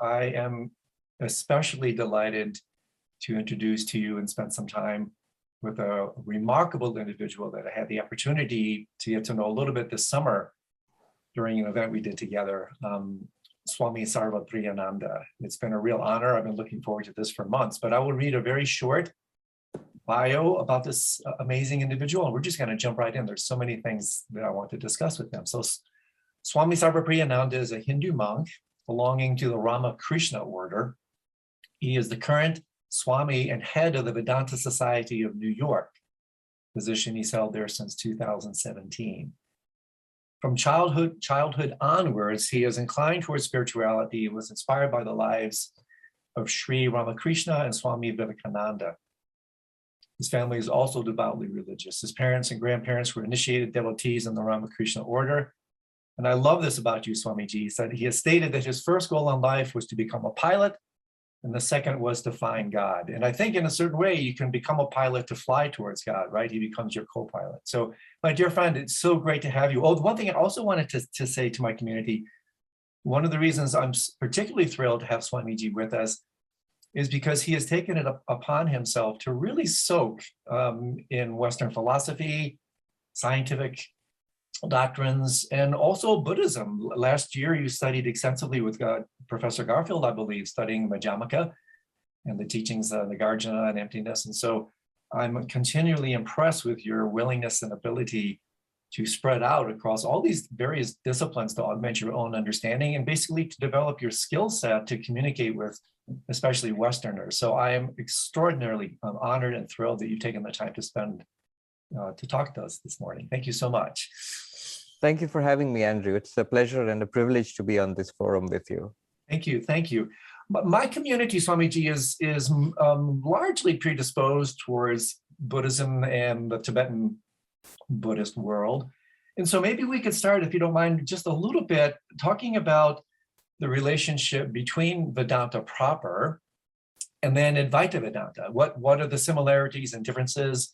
I am especially delighted to introduce to you and spend some time with a remarkable individual that I had the opportunity to get to know a little bit this summer during an event we did together, Swami Sarvapriyananda. It's been a real honor. I've been looking forward to this for months, but I will read a very short bio about this amazing individual, and we're just going to jump right in. There's so many things that I want to discuss with them. So Swami Sarvapriyananda is a Hindu monk belonging to the Ramakrishna order. He is the current Swami and head of the Vedanta Society of New York, position he's held there since 2017. From childhood onwards, he is inclined towards spirituality. He was inspired by the lives of Sri Ramakrishna and Swami Vivekananda. His family is also devoutly religious. His parents and grandparents were initiated devotees in the Ramakrishna order. And I love this about you, Swamiji. He said he has stated that his first goal in life was to become a pilot, and the second was to find God. And I think in a certain way, you can become a pilot to fly towards God, right? He becomes your co-pilot. So my dear friend, it's so great to have you. Oh, one thing I also wanted to say to my community, one of the reasons I'm particularly thrilled to have Swamiji with us is because he has taken it upon himself to really soak in Western philosophy, scientific doctrines, and also Buddhism. Last year, you studied extensively with Professor Garfield, I believe, studying Madhyamaka and the teachings of Nagarjuna and Emptiness. And so I'm continually impressed with your willingness and ability to spread out across all these various disciplines to augment your own understanding and basically to develop your skill set to communicate with especially Westerners. So I am extraordinarily honored and thrilled that you've taken the time to spend to talk to us this morning. Thank you so much. Thank you for having me, Andrew. It's a pleasure and a privilege to be on this forum with you. Thank you. Thank you. My community, Swamiji, is largely predisposed towards Buddhism and the Tibetan Buddhist world. And so maybe we could start, if you don't mind, just a little bit talking about the relationship between Vedanta proper and then Advaita Vedanta. What are the similarities and differences,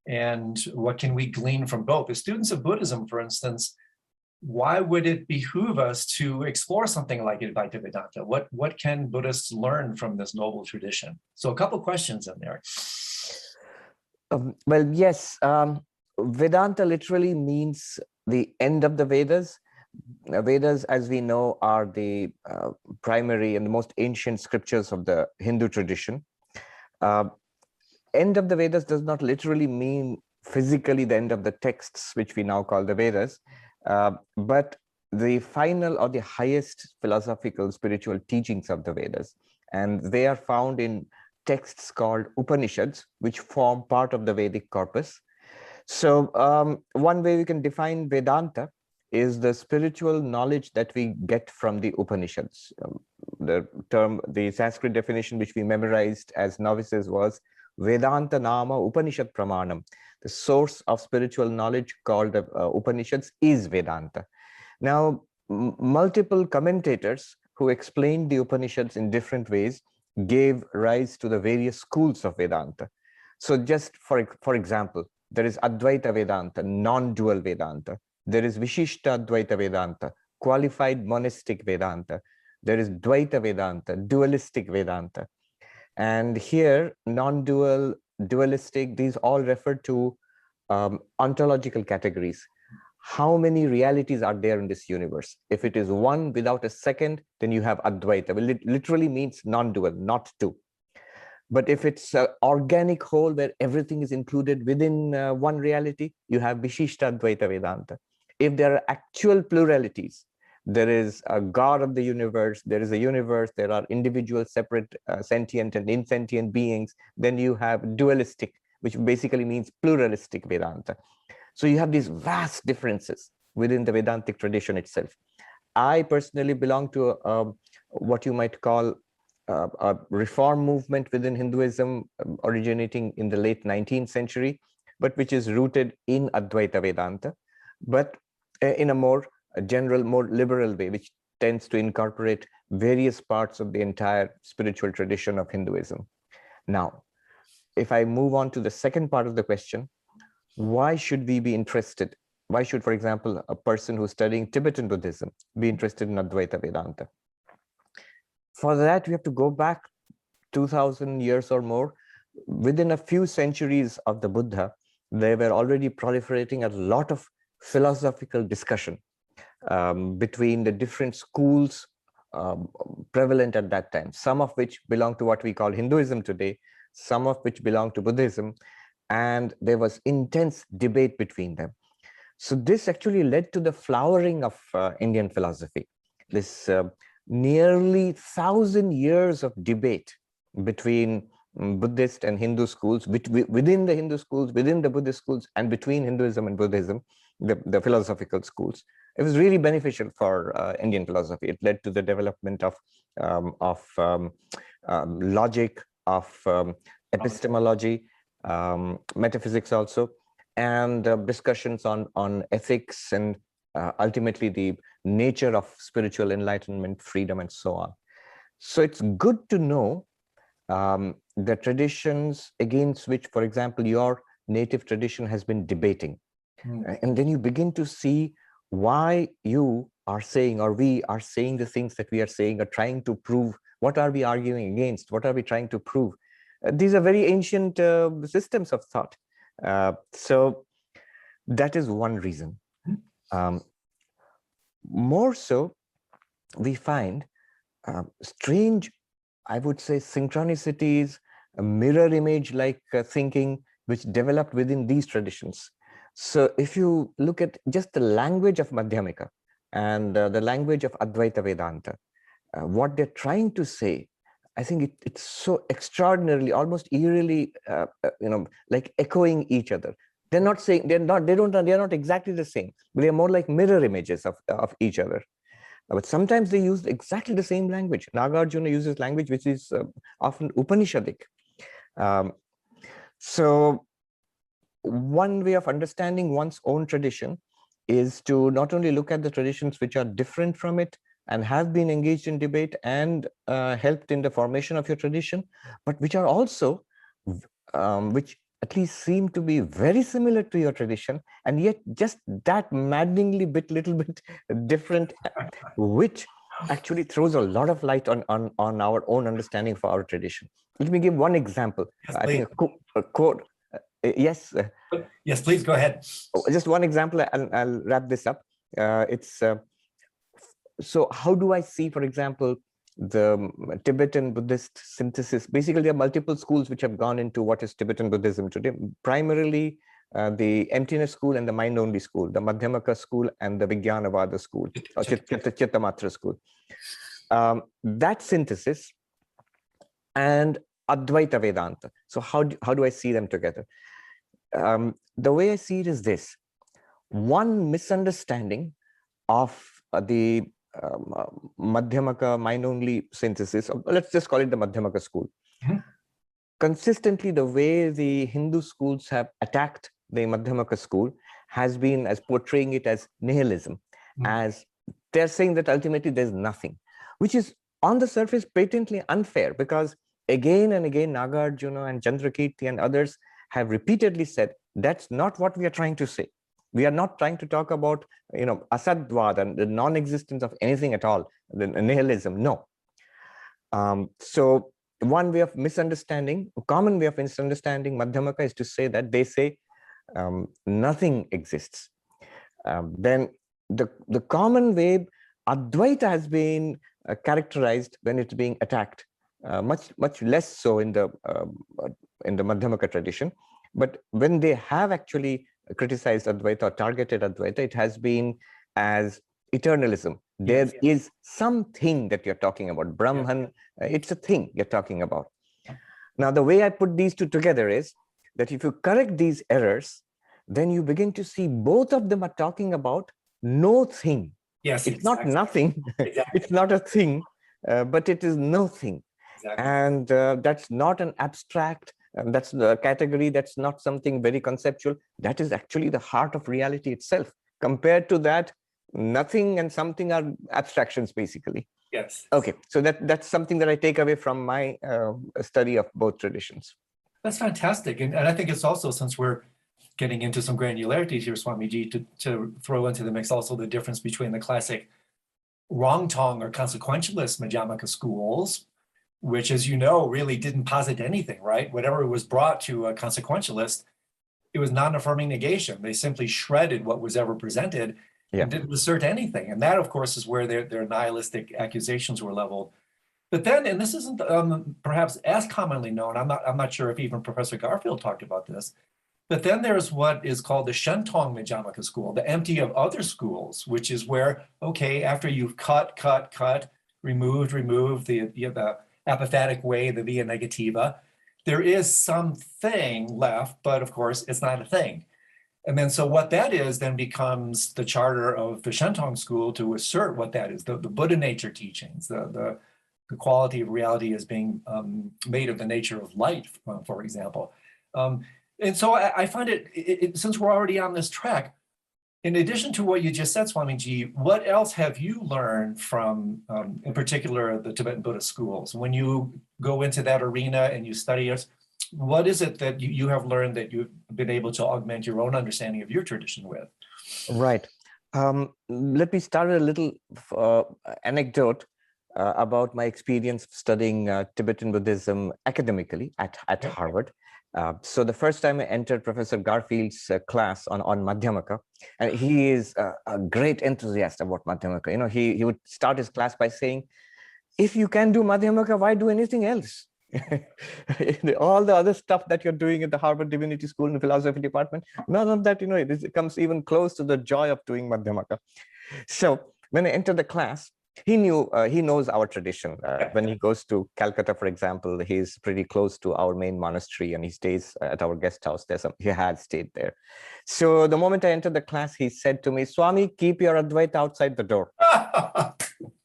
and what can we glean from both? As students of Buddhism, for instance, why would it behoove us to explore something like Advaita Vedanta? What can Buddhists learn from this noble tradition? So a couple questions in there. Well, yes, Vedanta literally means the end of the Vedas. Vedas, as we know, are the primary and the most ancient scriptures of the Hindu tradition. End of the Vedas does not literally mean physically the end of the texts, which we now call the Vedas, but the final or the highest philosophical spiritual teachings of the Vedas. And they are found in texts called Upanishads, which form part of the Vedic corpus. So one way we can define Vedanta is the spiritual knowledge that we get from the Upanishads. The Sanskrit definition which we memorized as novices was Vedanta Nama Upanishad Pramanam. The source of spiritual knowledge called Upanishads is Vedanta. Now, multiple commentators who explained the Upanishads in different ways gave rise to the various schools of Vedanta. So just for example, there is Advaita Vedanta, non-dual Vedanta. There is Vishishta Advaita Vedanta, qualified monastic Vedanta. There is Dvaita Vedanta, dualistic Vedanta. And here, non-dual, dualistic, these all refer to ontological categories. How many realities are there in this universe? If it is one without a second, then you have Advaita. Well, it literally means non-dual, not two. But if it's an organic whole where everything is included within one reality, you have Vishishta Advaita Vedanta. If there are actual pluralities, there is a God of the universe, there is a universe, there are individual separate sentient and insentient beings, then you have dualistic, which basically means pluralistic Vedanta. So you have these vast differences within the Vedantic tradition itself. I personally belong to what you might call a reform movement within Hinduism originating in the late 19th century, but which is rooted in Advaita Vedanta, but in a more general, more liberal way, which tends to incorporate various parts of the entire spiritual tradition of Hinduism. Now, if I move on to the second part of the question, why should we be interested? Why should, for example, a person who's studying Tibetan Buddhism be interested in Advaita Vedanta? For that, we have to go back 2000 years or more. Within a few centuries of the Buddha, they were already proliferating a lot of philosophical discussion between the different schools prevalent at that time, some of which belong to what we call Hinduism today, some of which belong to Buddhism, and there was intense debate between them. So this actually led to the flowering of Indian philosophy, this nearly 1,000 years of debate between Buddhist and Hindu schools, within the Hindu schools, within the Buddhist schools, and between Hinduism and Buddhism, the philosophical schools. It was really beneficial for Indian philosophy. It led to the development of logic, of epistemology, metaphysics also, and discussions on ethics and ultimately the nature of spiritual enlightenment, freedom, and so on. So it's good to know the traditions against which, for example, your native tradition has been debating. And then you begin to see why you are saying, or we are saying the things that we are saying, or trying to prove. What are we arguing against? What are we trying to prove? These are very ancient systems of thought. So that is one reason. More so, we find strange, I would say, synchronicities, mirror image like thinking, which developed within these traditions. So if you look at just the language of Madhyamika and the language of Advaita Vedanta, what they're trying to say, I think it's so extraordinarily, almost eerily, like echoing each other. They're not saying, they're not exactly the same, but they're more like mirror images of each other. But sometimes they use exactly the same language. Nagarjuna uses language which is often Upanishadic. So one way of understanding one's own tradition is to not only look at the traditions which are different from it and have been engaged in debate and helped in the formation of your tradition, but which are also, which at least seem to be very similar to your tradition, and yet just that maddeningly little bit different, which actually throws a lot of light on our own understanding for our tradition. Let me give one example. Yes, I think a quote. Yes. Yes, please go ahead. Just one example, and I'll wrap this up. So how do I see, for example, the Tibetan Buddhist synthesis? Basically, there are multiple schools which have gone into what is Tibetan Buddhism today. Primarily, the Emptiness school and the mind-only school, the Madhyamaka school and the Vijnanavada school, or Chittamatra school. That synthesis and Advaita Vedanta. So how do I see them together? The way I see it is this. One misunderstanding of the Madhyamaka mind-only synthesis, let's just call it the Madhyamaka school. Consistently, the way the Hindu schools have attacked the Madhyamaka school has been as portraying it as nihilism, as they're saying that ultimately there's nothing, which is on the surface patently unfair, because again and again Nagarjuna and Chandrakirti and others have repeatedly said that's not what we are trying to say. We are not trying to talk about, asadvad and the non-existence of anything at all, the nihilism. No. So one way of misunderstanding, a common way of misunderstanding Madhyamaka is to say that they say nothing exists. Then the common way Advaita has been characterized when it's being attacked, much less so in the Madhyamaka tradition. But when they have actually criticized Advaita or targeted Advaita, it has been as eternalism. There is something that you're talking about. Brahman, it's a thing you're talking about. Now, the way I put these two together is that if you correct these errors, then you begin to see both of them are talking about no thing. Yes, it's not nothing. It's not a thing, but it is no thing. And that's not an abstract, that's the category, that's not something very conceptual. That is actually the heart of reality itself. Compared to that, nothing and something are abstractions, basically. Yes. Okay, so that's something that I take away from my study of both traditions. That's fantastic. And I think it's also, since we're getting into some granularities here, Swamiji, to throw into the mix also the difference between the classic Rongtong or consequentialist Madhyamaka schools, which, as you know, really didn't posit anything, right? Whatever was brought to a consequentialist, it was non-affirming negation. They simply shredded what was ever presented and didn't assert anything. And that, of course, is where their nihilistic accusations were leveled. But then, and this isn't perhaps as commonly known, I'm not sure if even Professor Garfield talked about this, but then there's what is called the Shentong Madhyamaka school, the empty of other schools, which is where, okay, after you've cut, removed the apophatic way, the via negativa, there is something left, but of course, it's not a thing. And then, so what that is then becomes the charter of the Shentong school to assert what that is, the Buddha nature teachings, the quality of reality as being made of the nature of light, for example. And so I find it, since we're already on this track, in addition to what you just said, Swamiji, what else have you learned from, in particular, the Tibetan Buddhist schools? When you go into that arena and you study it, what is it that you have learned that you've been able to augment your own understanding of your tradition with? Right. Let me start a little anecdote about my experience studying Tibetan Buddhism academically at Harvard. So the first time I entered Professor Garfield's class on Madhyamaka, and he is a great enthusiast about Madhyamaka. You know, he would start his class by saying, if you can do Madhyamaka, why do anything else? All the other stuff that you're doing at the Harvard Divinity School in the philosophy department, none of that, it comes even close to the joy of doing Madhyamaka. So when I entered the class, he knows our tradition. When he goes to Calcutta, for example, he's pretty close to our main monastery and he stays at our guest house. He had stayed there. So the moment I entered the class, he said to me, Swami, keep your Advaita outside the door,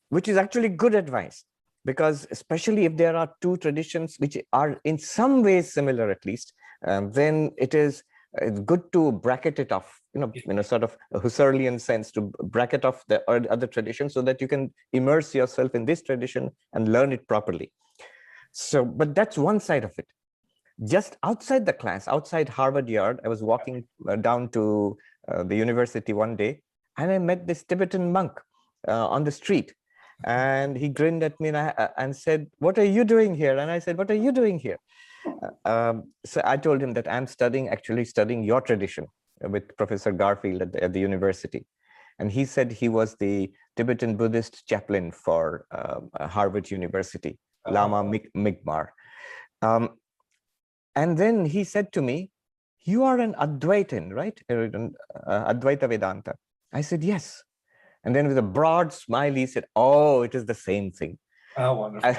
which is actually good advice. Because especially if there are two traditions which are in some ways similar, at least, then it's good to bracket it off, in a sort of a Husserlian sense, to bracket off the other traditions so that you can immerse yourself in this tradition and learn it properly. So, but that's one side of it. Just outside the class, outside Harvard Yard, I was walking down to the university one day, and I met this Tibetan monk on the street. And he grinned at me and said, what are you doing here? And I said, what are you doing here? So I told him that I'm actually studying your tradition with Professor Garfield at the university. And he said he was the Tibetan Buddhist chaplain for Harvard University, Lama Migmar. And then he said to me, you are an Advaitin, right? Advaita Vedanta. I said, yes. And then with a broad smile, he said, oh, it is the same thing. Oh, wonderful.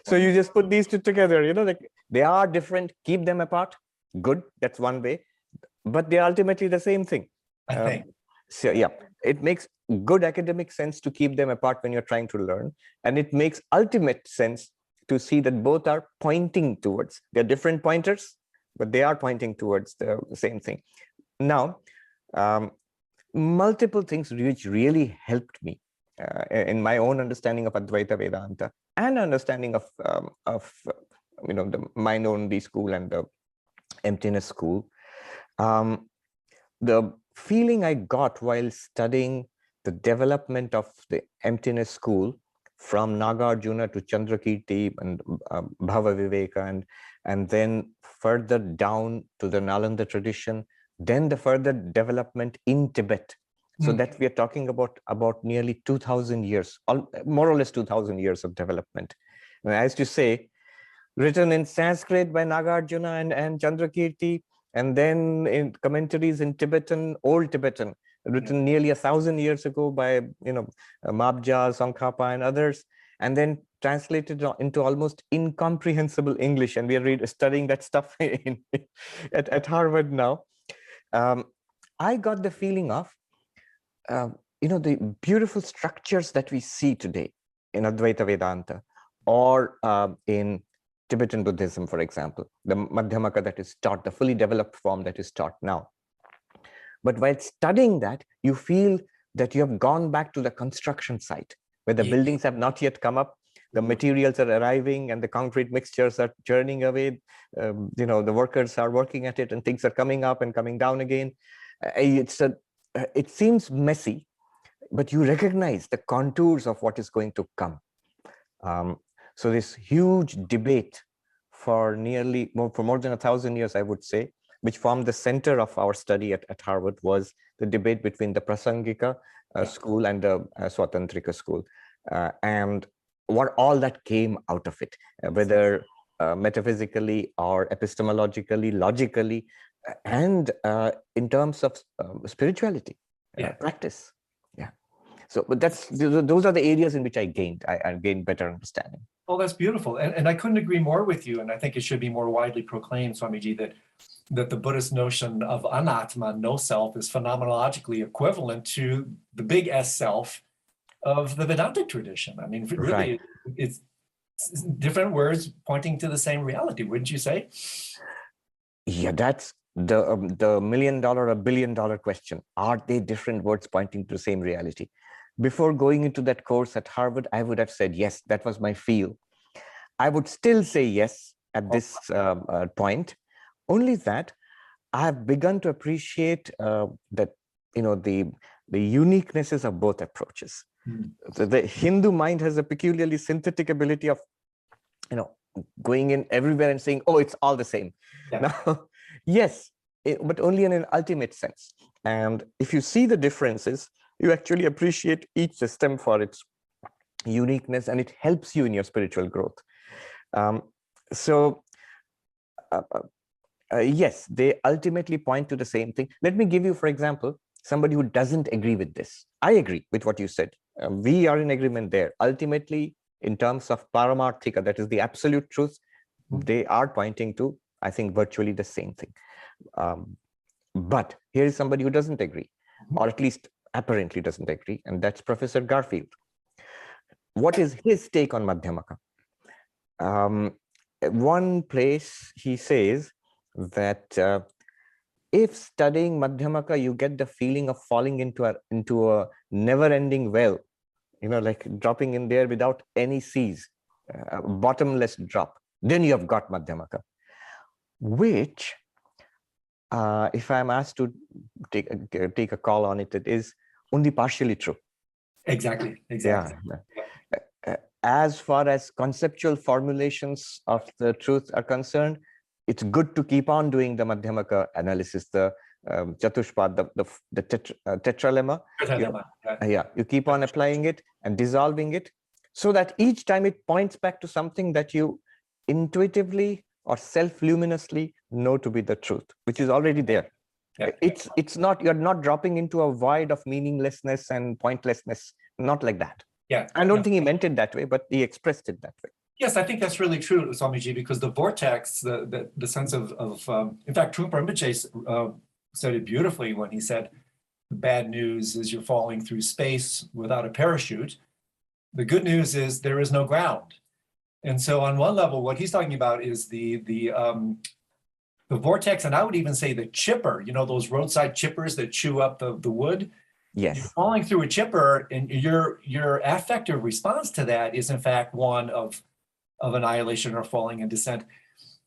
So you just put these two together, like they are different, keep them apart. Good, that's one way. But they're ultimately the same thing. I think. So yeah, it makes good academic sense to keep them apart when you're trying to learn. And it makes ultimate sense to see that both are pointing towards, they're different pointers, but they are pointing towards the same thing. Now, multiple things which really helped me in my own understanding of Advaita Vedanta and understanding of the mind-only school and the emptiness school. The feeling I got while studying the development of the emptiness school from Nagarjuna to Chandrakirti and Bhava Viveka, and then further down to the Nalanda tradition, then the further development in Tibet. So that we are talking about nearly 2,000 years, more or less 2,000 years of development. And as you say, written in Sanskrit by Nagarjuna and Chandrakirti, and then in commentaries in Tibetan, Old Tibetan, written nearly 1,000 years ago by Mabja, Tsongkhapa, and others, and then translated into almost incomprehensible English. And we are studying that stuff at Harvard now. I got the feeling of, the beautiful structures that we see today in Advaita Vedanta or in Tibetan Buddhism, for example, the Madhyamaka that is taught, the fully developed form that is taught now. But while studying that, you feel that you have gone back to the construction site where the buildings have not yet come up, the materials are arriving and the concrete mixtures are churning away. The workers are working at it and things are coming up and coming down again. It seems messy. but you recognize the contours of what is going to come. So this huge debate for more than 1,000 years, I would say, which formed the center of our study at Harvard, was the debate between the Prasangika school and the Swatantrika school, and what all that came out of it, whether metaphysically or epistemologically, logically, and in terms of spirituality, practice. Yeah. So, but those are the areas in which I gained better understanding. Oh, that's beautiful. And I couldn't agree more with you. And I think it should be more widely proclaimed, Swamiji, that the Buddhist notion of anatma, no self, is phenomenologically equivalent to the big S self of the Vedantic tradition. I mean, really, Right. It's different words pointing to the same reality, wouldn't you say? Yeah, that's the million dollar, $1 billion question. Are they different words pointing to the same reality? Before going into that course at Harvard, I would have said, yes, that was my feel. I would still say yes at this point, only that I have begun to appreciate that, the uniquenesses of both approaches. The Hindu mind has a peculiarly synthetic ability of, going in everywhere and saying, oh, it's all the same. Yeah. Now, yes, but only in an ultimate sense. And if you see the differences, you actually appreciate each system for its uniqueness, and it helps you in your spiritual growth. Yes, they ultimately point to the same thing. Let me give you, for example, somebody who doesn't agree with this. I agree with what you said. We are in agreement there. Ultimately, in terms of paramarthika, that is the absolute truth, they are pointing to, I think, virtually the same thing. But here is somebody who doesn't agree, or at least apparently doesn't agree, and that's Professor Garfield. What is his take on Madhyamaka? One place he says that if studying Madhyamaka, you get the feeling of falling into a never-ending well, like dropping in there without any seas, a bottomless drop, then you have got Madhyamaka, which, if I'm asked to take a call on it, it is only partially true. Exactly. Yeah. As far as conceptual formulations of the truth are concerned, it's good to keep on doing the Madhyamaka analysis, the Chatushpad, the tetralemma. You keep on applying it and dissolving it, so that each time it points back to something that you intuitively or self-luminously know to be the truth, which is already there. Yeah. It's not, you're not dropping into a void of meaninglessness and pointlessness, not like that. Yeah, I don't think he meant it that way, but he expressed it that way. Yes, I think that's really true, Swamiji, because the vortex, the sense of in fact, Trungpa Rinpoche said it beautifully when he said, the bad news is you're falling through space without a parachute. The good news is there is no ground. And so on one level, what he's talking about is the vortex, and I would even say the chipper, those roadside chippers that chew up the wood. Yes. You're falling through a chipper, and your affective response to that is in fact one of annihilation or falling in descent.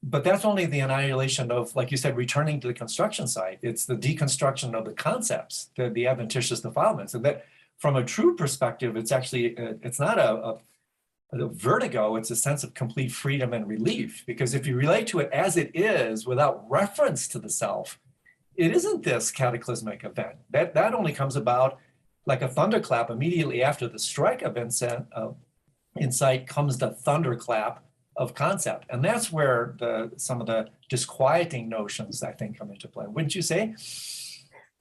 But that's only the annihilation of, like you said, returning to the construction site. It's the deconstruction of the concepts, the adventitious defilements. And that from a true perspective, it's actually, it's not a vertigo, it's a sense of complete freedom and relief. Because if you relate to it as it is without reference to the self, it isn't this cataclysmic event. That only comes about like a thunderclap immediately after the strike of insight comes the thunderclap of concept. And that's where some of the disquieting notions, I think, come into play. Wouldn't you say?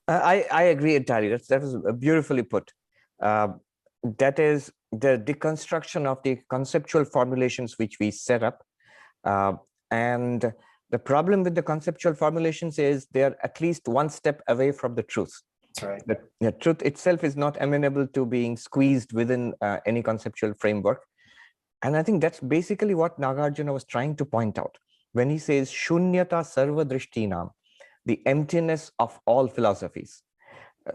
I agree entirely. That was beautifully put. That is the deconstruction of the conceptual formulations which we set up. And the problem with the conceptual formulations is they're at least one step away from the truth. That's right. The truth itself is not amenable to being squeezed within any conceptual framework. And I think that's basically what Nagarjuna was trying to point out when he says, Shunyata sarva drishtinam, the emptiness of all philosophies.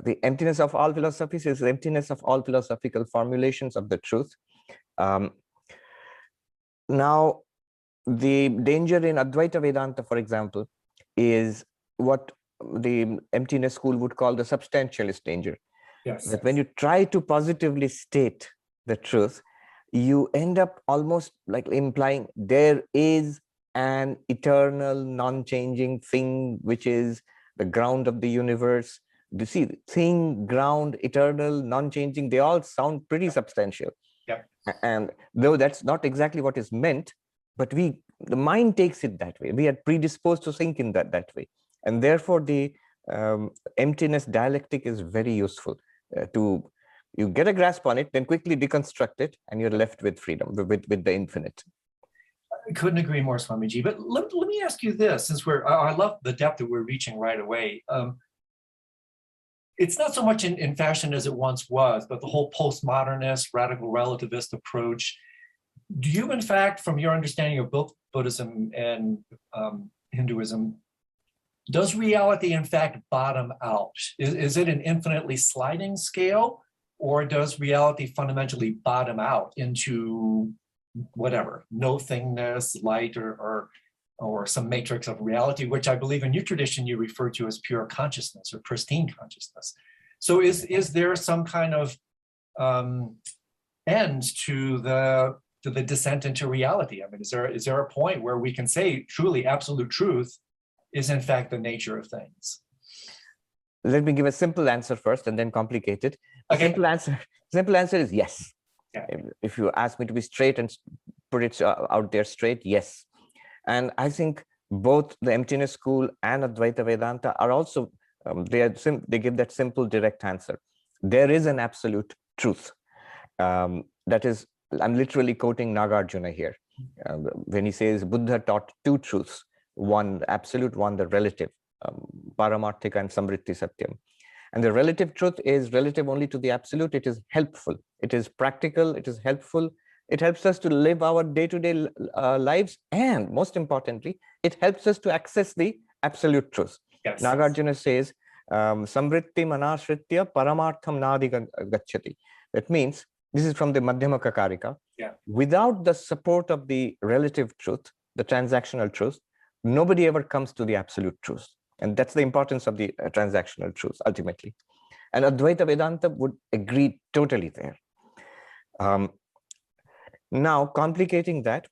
The emptiness of all philosophies is the emptiness of all philosophical formulations of the truth. Now, the danger in Advaita Vedanta, for example, is what the emptiness school would call the substantialist danger. Yes. That when you try to positively state the truth, you end up almost like implying there is an eternal, non-changing thing, which is the ground of the universe. You see, thing, ground, eternal, non-changing, they all sound pretty substantial. Yep. And though that's not exactly what is meant, but the mind takes it that way. We are predisposed to think in that way. And therefore, the emptiness dialectic is very useful you get a grasp on it, then quickly deconstruct it, and you're left with freedom, with the infinite. I couldn't agree more, Swamiji. But let me ask you this, since I love the depth that we're reaching right away. It's not so much in fashion as it once was, but the whole postmodernist, radical relativist approach. Do you, in fact, from your understanding of both Buddhism and Hinduism, does reality, in fact, bottom out? Is it an infinitely sliding scale, or does reality fundamentally bottom out into whatever, no thingness, light, or some matrix of reality, which I believe in your tradition you refer to as pure consciousness or pristine consciousness? So is there some kind of end to the descent into reality? I mean, is there a point where we can say truly absolute truth is in fact the nature of things? Let me give a simple answer first and then complicate it. Okay. Simple answer is yes. Yeah. If you ask me to be straight and put it out there straight, yes. And I think both the emptiness school and Advaita Vedanta are also, they give that simple, direct answer. There is an absolute truth. That is, I'm literally quoting Nagarjuna here. When he says Buddha taught two truths, one the absolute, one the relative, Paramarthika and Samritti Satyam. And the relative truth is relative only to the absolute. It is helpful. It is practical. It is helpful. It helps us to live our day-to-day lives. And most importantly, it helps us to access the absolute truth. Yes. Nagarjuna says, Samritti manashritya paramartham nadi gacchati. That means, this is from the Madhyamaka Karika. Yeah. Without the support of the relative truth, the transactional truth, nobody ever comes to the absolute truth. And that's the importance of the transactional truth, ultimately. And Advaita Vedanta would agree totally there. Now, complicating that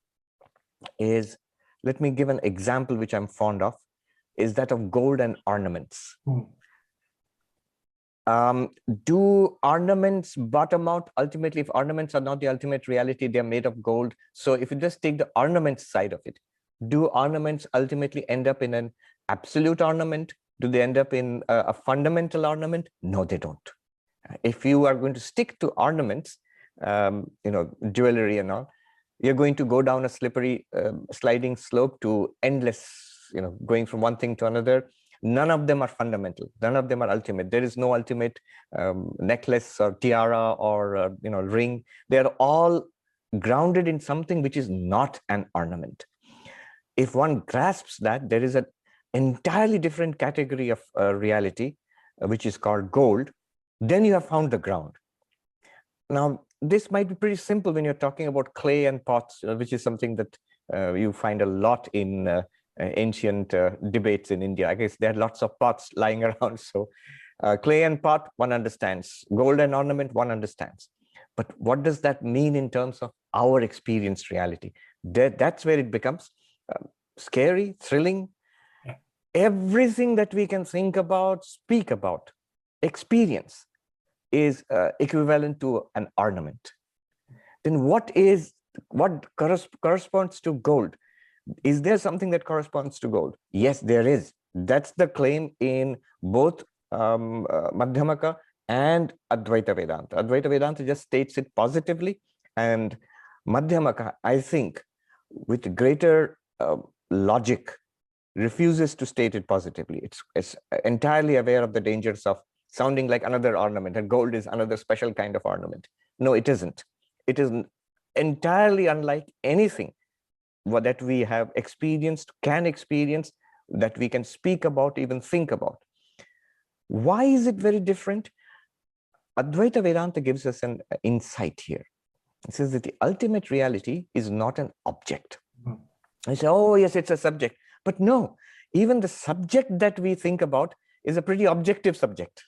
is, let me give an example which I'm fond of, is that of gold and ornaments. Do ornaments bottom out? Ultimately, if ornaments are not the ultimate reality, they're made of gold. So if you just take the ornaments side of it, do ornaments ultimately end up in an absolute ornament? Do they end up in a fundamental ornament? No, they don't. If you are going to stick to ornaments, jewelry and all, you're going to go down a slippery sliding slope to endless, going from one thing to another. None of them are fundamental. None of them are ultimate. There is no ultimate necklace or tiara or ring. They are all grounded in something which is not an ornament. If one grasps that, there is an entirely different category of reality, which is called gold, then you have found the ground. Now, this might be pretty simple when you're talking about clay and pots, which is something that you find a lot in ancient debates in India. I guess there are lots of pots lying around. So clay and pot, one understands. Gold and ornament, one understands. But what does that mean in terms of our experienced reality? That's where it becomes scary, thrilling. Yeah. Everything that we can think about, speak about, experience is equivalent to an ornament. Then what corresponds to gold? Is there something that corresponds to gold? Yes, there is. That's the claim in both Madhyamaka and Advaita Vedanta. Advaita Vedanta just states it positively, and Madhyamaka, I think, with greater logic, refuses to state it positively. It's entirely aware of the dangers of sounding like another ornament, and gold is another special kind of ornament. No, it isn't. It is entirely unlike anything that we have experienced, can experience, that we can speak about, even think about. Why is it very different? Advaita Vedanta gives us an insight here. It says that the ultimate reality is not an object. I say, oh yes, it's a subject. But no, even the subject that we think about is a pretty objective subject.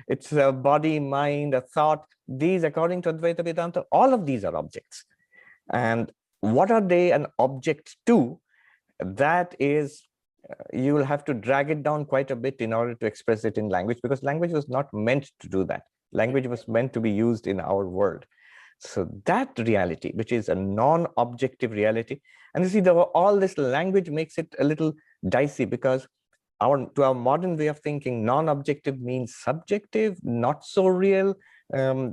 It's a body, mind, a thought. These, according to Advaita Vedanta, all of these are objects. And what are they an object to? That is, you will have to drag it down quite a bit in order to express it in language, because language was not meant to do that. Language was meant to be used in our world. So that reality, which is a non-objective reality, and you see, all this language makes it a little dicey, because to our modern way of thinking, non-objective means subjective, not so real,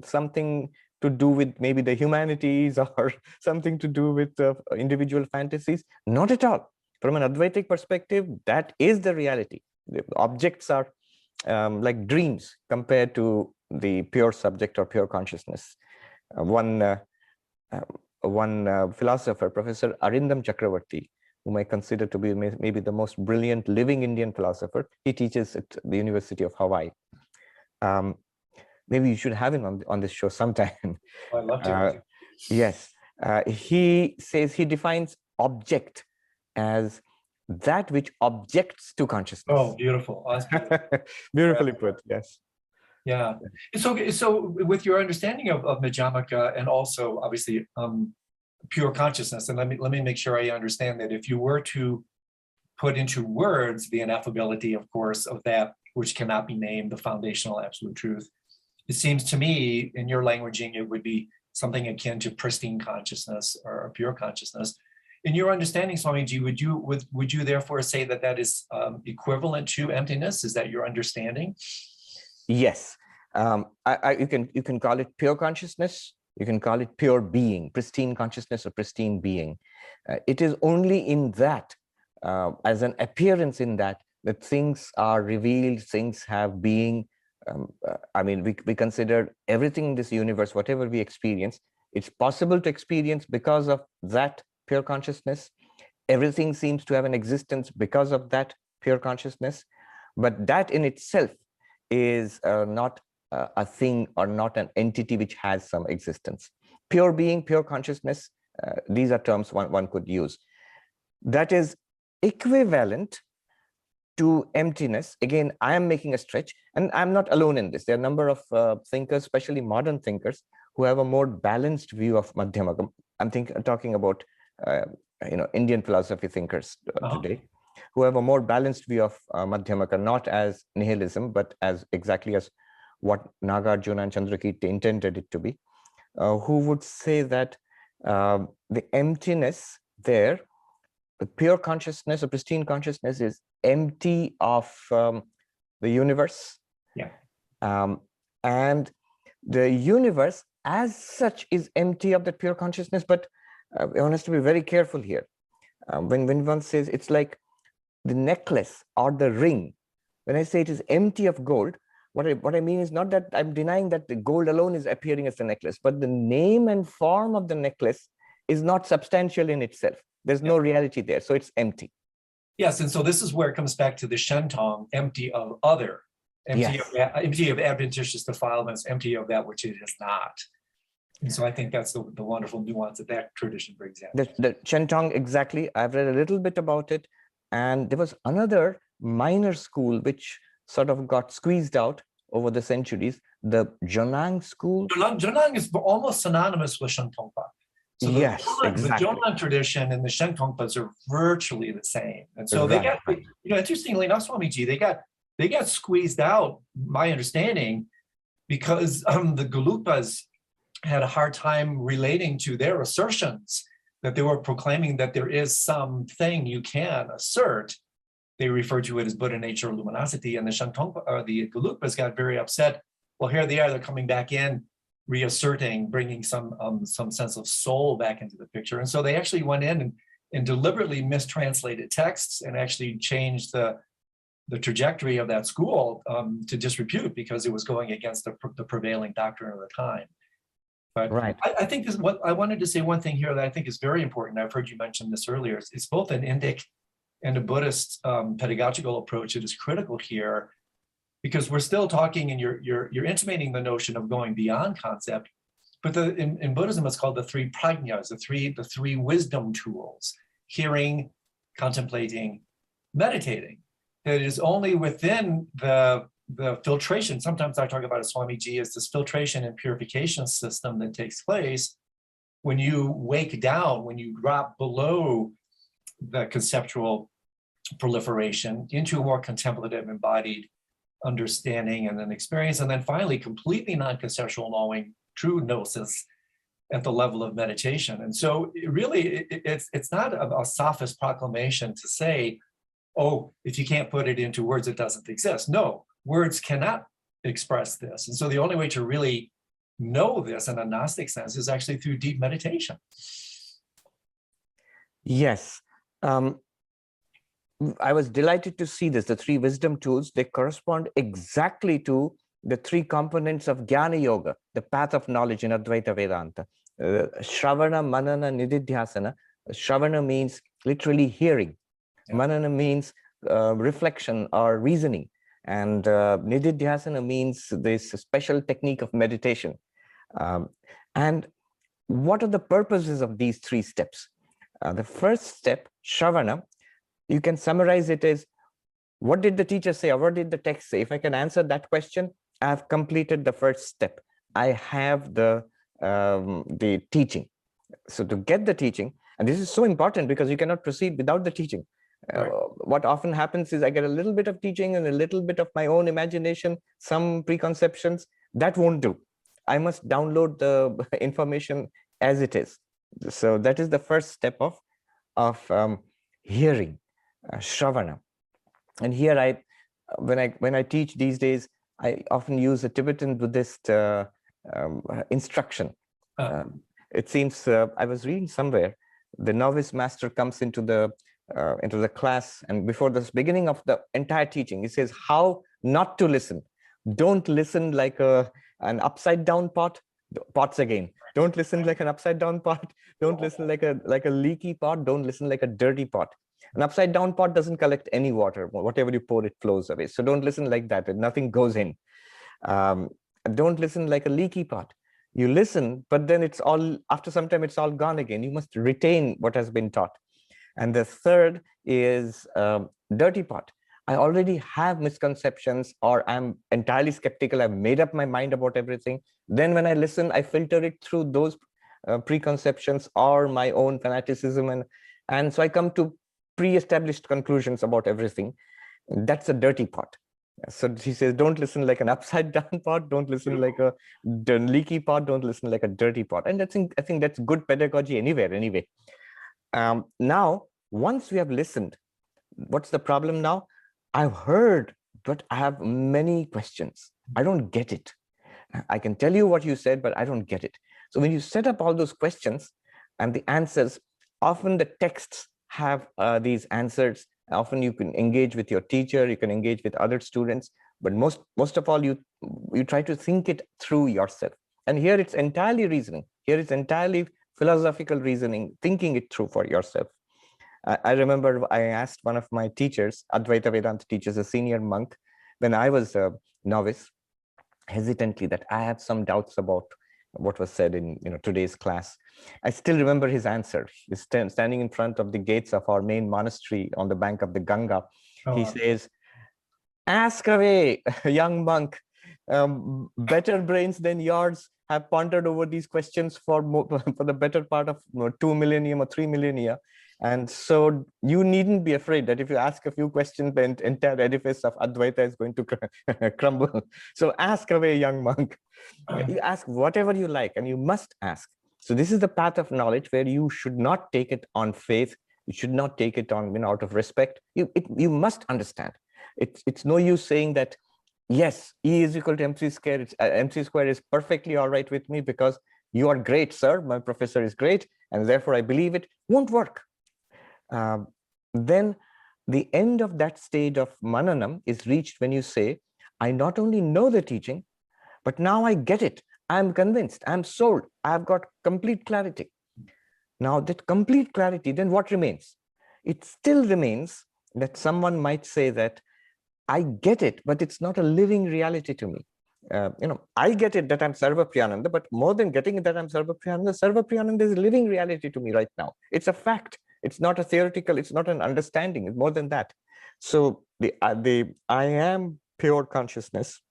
something to do with maybe the humanities or something to do with individual fantasies. Not at all. From an Advaitic perspective, that is the reality. The objects are like dreams compared to the pure subject or pure consciousness. One philosopher, Professor Arindam Chakravarti, whom I consider to be maybe the most brilliant living Indian philosopher, he teaches at the University of Hawaii. Maybe you should have him on this show sometime. I'd love to. Yes. He says, he defines object as that which objects to consciousness. Oh, beautiful. Oh, that's beautiful. Beautifully put, yes. Yeah. So with your understanding of Madhyamaka and also obviously pure consciousness, and let me make sure I understand that if you were to put into words the ineffability, of course, of that which cannot be named, the foundational absolute truth, it seems to me in your languaging, it would be something akin to pristine consciousness or pure consciousness. In your understanding, Swamiji, would you therefore say that that is equivalent to emptiness? Is that your understanding? Yes, you can call it pure consciousness. You can call it pure being, pristine consciousness or pristine being. It is only in that, as an appearance in that things are revealed, things have being. I mean, we consider everything in this universe, whatever we experience, it's possible to experience because of that pure consciousness. Everything seems to have an existence because of that pure consciousness. But that in itself is not a thing or not an entity which has some existence. Pure being, pure consciousness, these are terms one could use. That is equivalent to emptiness. Again, I am making a stretch, and I'm not alone in this. There are a number of thinkers, especially modern thinkers, who have a more balanced view of Madhyamaka. I'm talking about Indian philosophy thinkers today, who have a more balanced view of Madhyamaka, not as nihilism, but as exactly as what Nagarjuna and Chandrakirti intended it to be, who would say that the emptiness there, the pure consciousness or pristine consciousness, is empty of the universe. Yeah. And the universe as such is empty of that pure consciousness, but one has to be very careful here. When one says it's like the necklace or the ring, when I say it is empty of gold, what I mean is not that I'm denying that the gold alone is appearing as the necklace, but the name and form of the necklace is not substantial in itself. There's no reality there, so it's empty. Yes, and so this is where it comes back to the Shentong, empty of other, empty of adventitious defilements, empty of that which it is not. And so I think that's the wonderful nuance of that tradition, for example. The Shentong, exactly. I've read a little bit about it. And there was another minor school which sort of got squeezed out over the centuries, the Jonang school. Jonang is almost synonymous with Shentongpa. So yes, exactly. The Jonang tradition and the Shentongpas are virtually the same. And so they got, interestingly enough, Swamiji, they got squeezed out, my understanding, because the Gelugpas had a hard time relating to their assertions that they were proclaiming that there is something you can assert. They refer to it as Buddha nature or luminosity, and the Gelugpas got very upset. Well, here they are, they're coming back in, reasserting, bringing some sense of soul back into the picture. And so they actually went in and deliberately mistranslated texts and actually changed the trajectory of that school to disrepute, because it was going against the prevailing doctrine of the time. But right. I think this, what I wanted to say one thing here that I think is very important. I've heard you mention this earlier. It's both an Indic and a Buddhist pedagogical approach that is critical here, because we're still talking, and you're intimating the notion of going beyond concept. But in Buddhism, it's called the three prajnas, the three wisdom tools: hearing, contemplating, meditating. it is only within the filtration. Sometimes I talk about a Swamiji as this filtration and purification system that takes place when you wake down, when you drop below the conceptual proliferation into a more contemplative, embodied understanding and then experience, and then finally completely non-conceptual knowing, true gnosis at the level of meditation. And so it's not a sophist proclamation to say, oh, if you can't put it into words, it doesn't exist. No, words cannot express this. And so the only way to really know this in a Gnostic sense is actually through deep meditation. Yes. I was delighted to see this. The three wisdom tools, they correspond exactly to the three components of Jnana Yoga, the path of knowledge in Advaita Vedanta. Shravana, Manana, Nididhyasana. Shravana means literally hearing. Yeah. Manana means reflection or reasoning. And Nididhyasana means this special technique of meditation. And what are the purposes of these three steps? The first step, Shravana, you can summarize it as, what did the teacher say or what did the text say? If I can answer that question, I have completed the first step. I have the teaching. So to get the teaching, and this is so important because you cannot proceed without the teaching. Right. What often happens is I get a little bit of teaching and a little bit of my own imagination, some preconceptions. That won't do. I must download the information as it is. So that is the first step of hearing, Shravana. And here when I teach these days, I often use a Tibetan Buddhist instruction. It seems I was reading somewhere, the novice master comes into the class, and before the beginning of the entire teaching, he says how not to listen. Don't listen like an upside down pot. Pots again. Don't listen like an upside down pot. Don't listen like a leaky pot. Don't listen like a dirty pot. An upside down pot doesn't collect any water. Whatever you pour, it flows away. So don't listen like that. Nothing goes in. Don't listen like a leaky pot. You listen, but then it's all, after some time, it's all gone again. You must retain what has been taught. And the third is dirty pot. I already have misconceptions, or I'm entirely skeptical. I've made up my mind about everything. Then when I listen, I filter it through those preconceptions or my own fanaticism. And so I come to pre-established conclusions about everything. That's a dirty pot. So he says, don't listen like an upside down pot. Don't listen like a leaky pot. Don't listen like a dirty pot. And I think that's good pedagogy anywhere, anyway. Now, once we have listened, what's the problem now? I've heard, but I have many questions. I don't get it. I can tell you what you said, but I don't get it. So when you set up all those questions and the answers, often the texts have these answers. Often you can engage with your teacher, you can engage with other students, but most of all, you try to think it through yourself. And here it's entirely reasoning. Here it's entirely philosophical reasoning, thinking it through for yourself. I remember I asked one of my teachers, Advaita Vedanta teachers, a senior monk, when I was a novice, hesitantly, that I have some doubts about what was said in today's class. I still remember his answer. He's standing in front of the gates of our main monastery on the bank of the Ganga. He says, ask away, young monk. Better brains than yours have pondered over these questions for the better part of 2 millennium or 3 millennia. And so you needn't be afraid that if you ask a few questions, the entire edifice of Advaita is going to crumble. So ask away, young monk. You ask whatever you like, and you must ask. So this is the path of knowledge where you should not take it on faith. You should not take it on out of respect. You must understand. It's no use saying that, yes, E is equal to MC square. MC square is perfectly all right with me because you are great, sir. My professor is great, and therefore I believe it. Won't work. Then the end of that stage of mananam is reached when you say, I not only know the teaching, but now I get it. I'm convinced. I'm sold. I've got complete clarity. Now that complete clarity, then what remains? It still remains that someone might say that I get it, but it's not a living reality to me. I get it that I'm Sarvapriyananda, but more than getting it that I'm Sarvapriyananda is a living reality to me right now. It's a fact. It's not a theoretical, it's not an understanding, it's more than that. So the I am pure consciousness,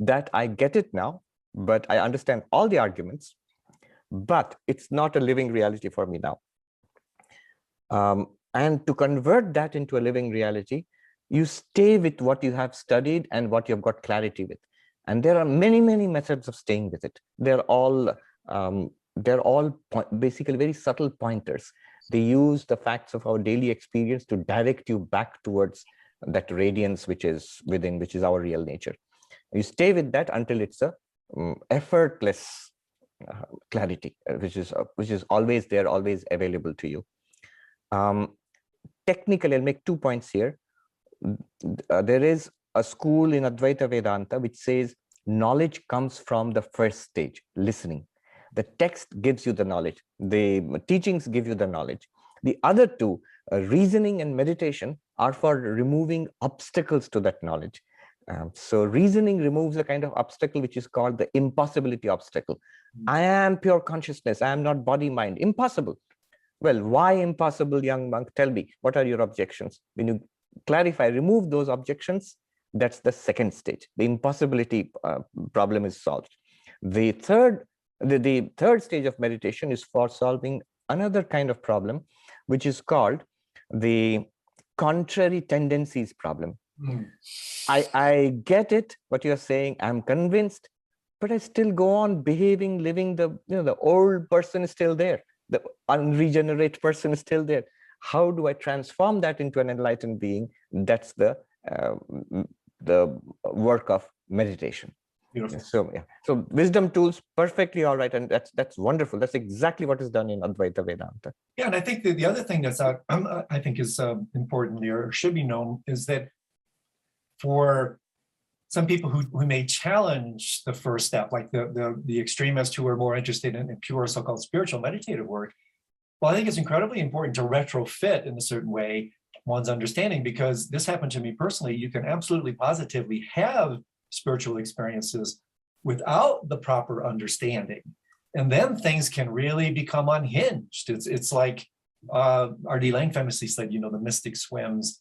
that I get it now, but I understand all the arguments, but it's not a living reality for me now. And to convert that into a living reality, you stay with what you have studied and what you've got clarity with. And there are many, many methods of staying with it. They're all basically very subtle pointers. They use the facts of our daily experience to direct you back towards that radiance which is within, which is our real nature. You stay with that until it's a effortless clarity, which is always there, always available to you. Technically, I'll make 2 points here. There is a school in Advaita Vedanta which says knowledge comes from the first stage, listening. The text gives you the knowledge. The teachings give you the knowledge. The other two, reasoning and meditation, are for removing obstacles to that knowledge. So reasoning removes a kind of obstacle which is called the impossibility obstacle. I am pure consciousness. I am not body, mind. Impossible. Well, why impossible, young monk? Tell me, what are your objections? When you clarify, remove those objections, that's the second stage. The impossibility problem is solved. The third stage of meditation is for solving another kind of problem, which is called the contrary tendencies problem. I get it, what you're saying, I'm convinced, but I still go on behaving, living, the old person is still there. The unregenerate person is still there. How do I transform that into an enlightened being? That's the work of meditation. Beautiful. So yeah, so wisdom tools, perfectly all right, and that's wonderful. That's exactly what is done in Advaita Vedanta. Yeah, and I think the other thing that's I think is important here, or should be known, is that for some people who may challenge the first step, like the extremists who are more interested in pure so-called spiritual meditative work, well, I think it's incredibly important to retrofit in a certain way one's understanding, because this happened to me personally. You can absolutely positively have spiritual experiences without the proper understanding, and then things can really become unhinged. It's like R.D. Laing famously said, the mystic swims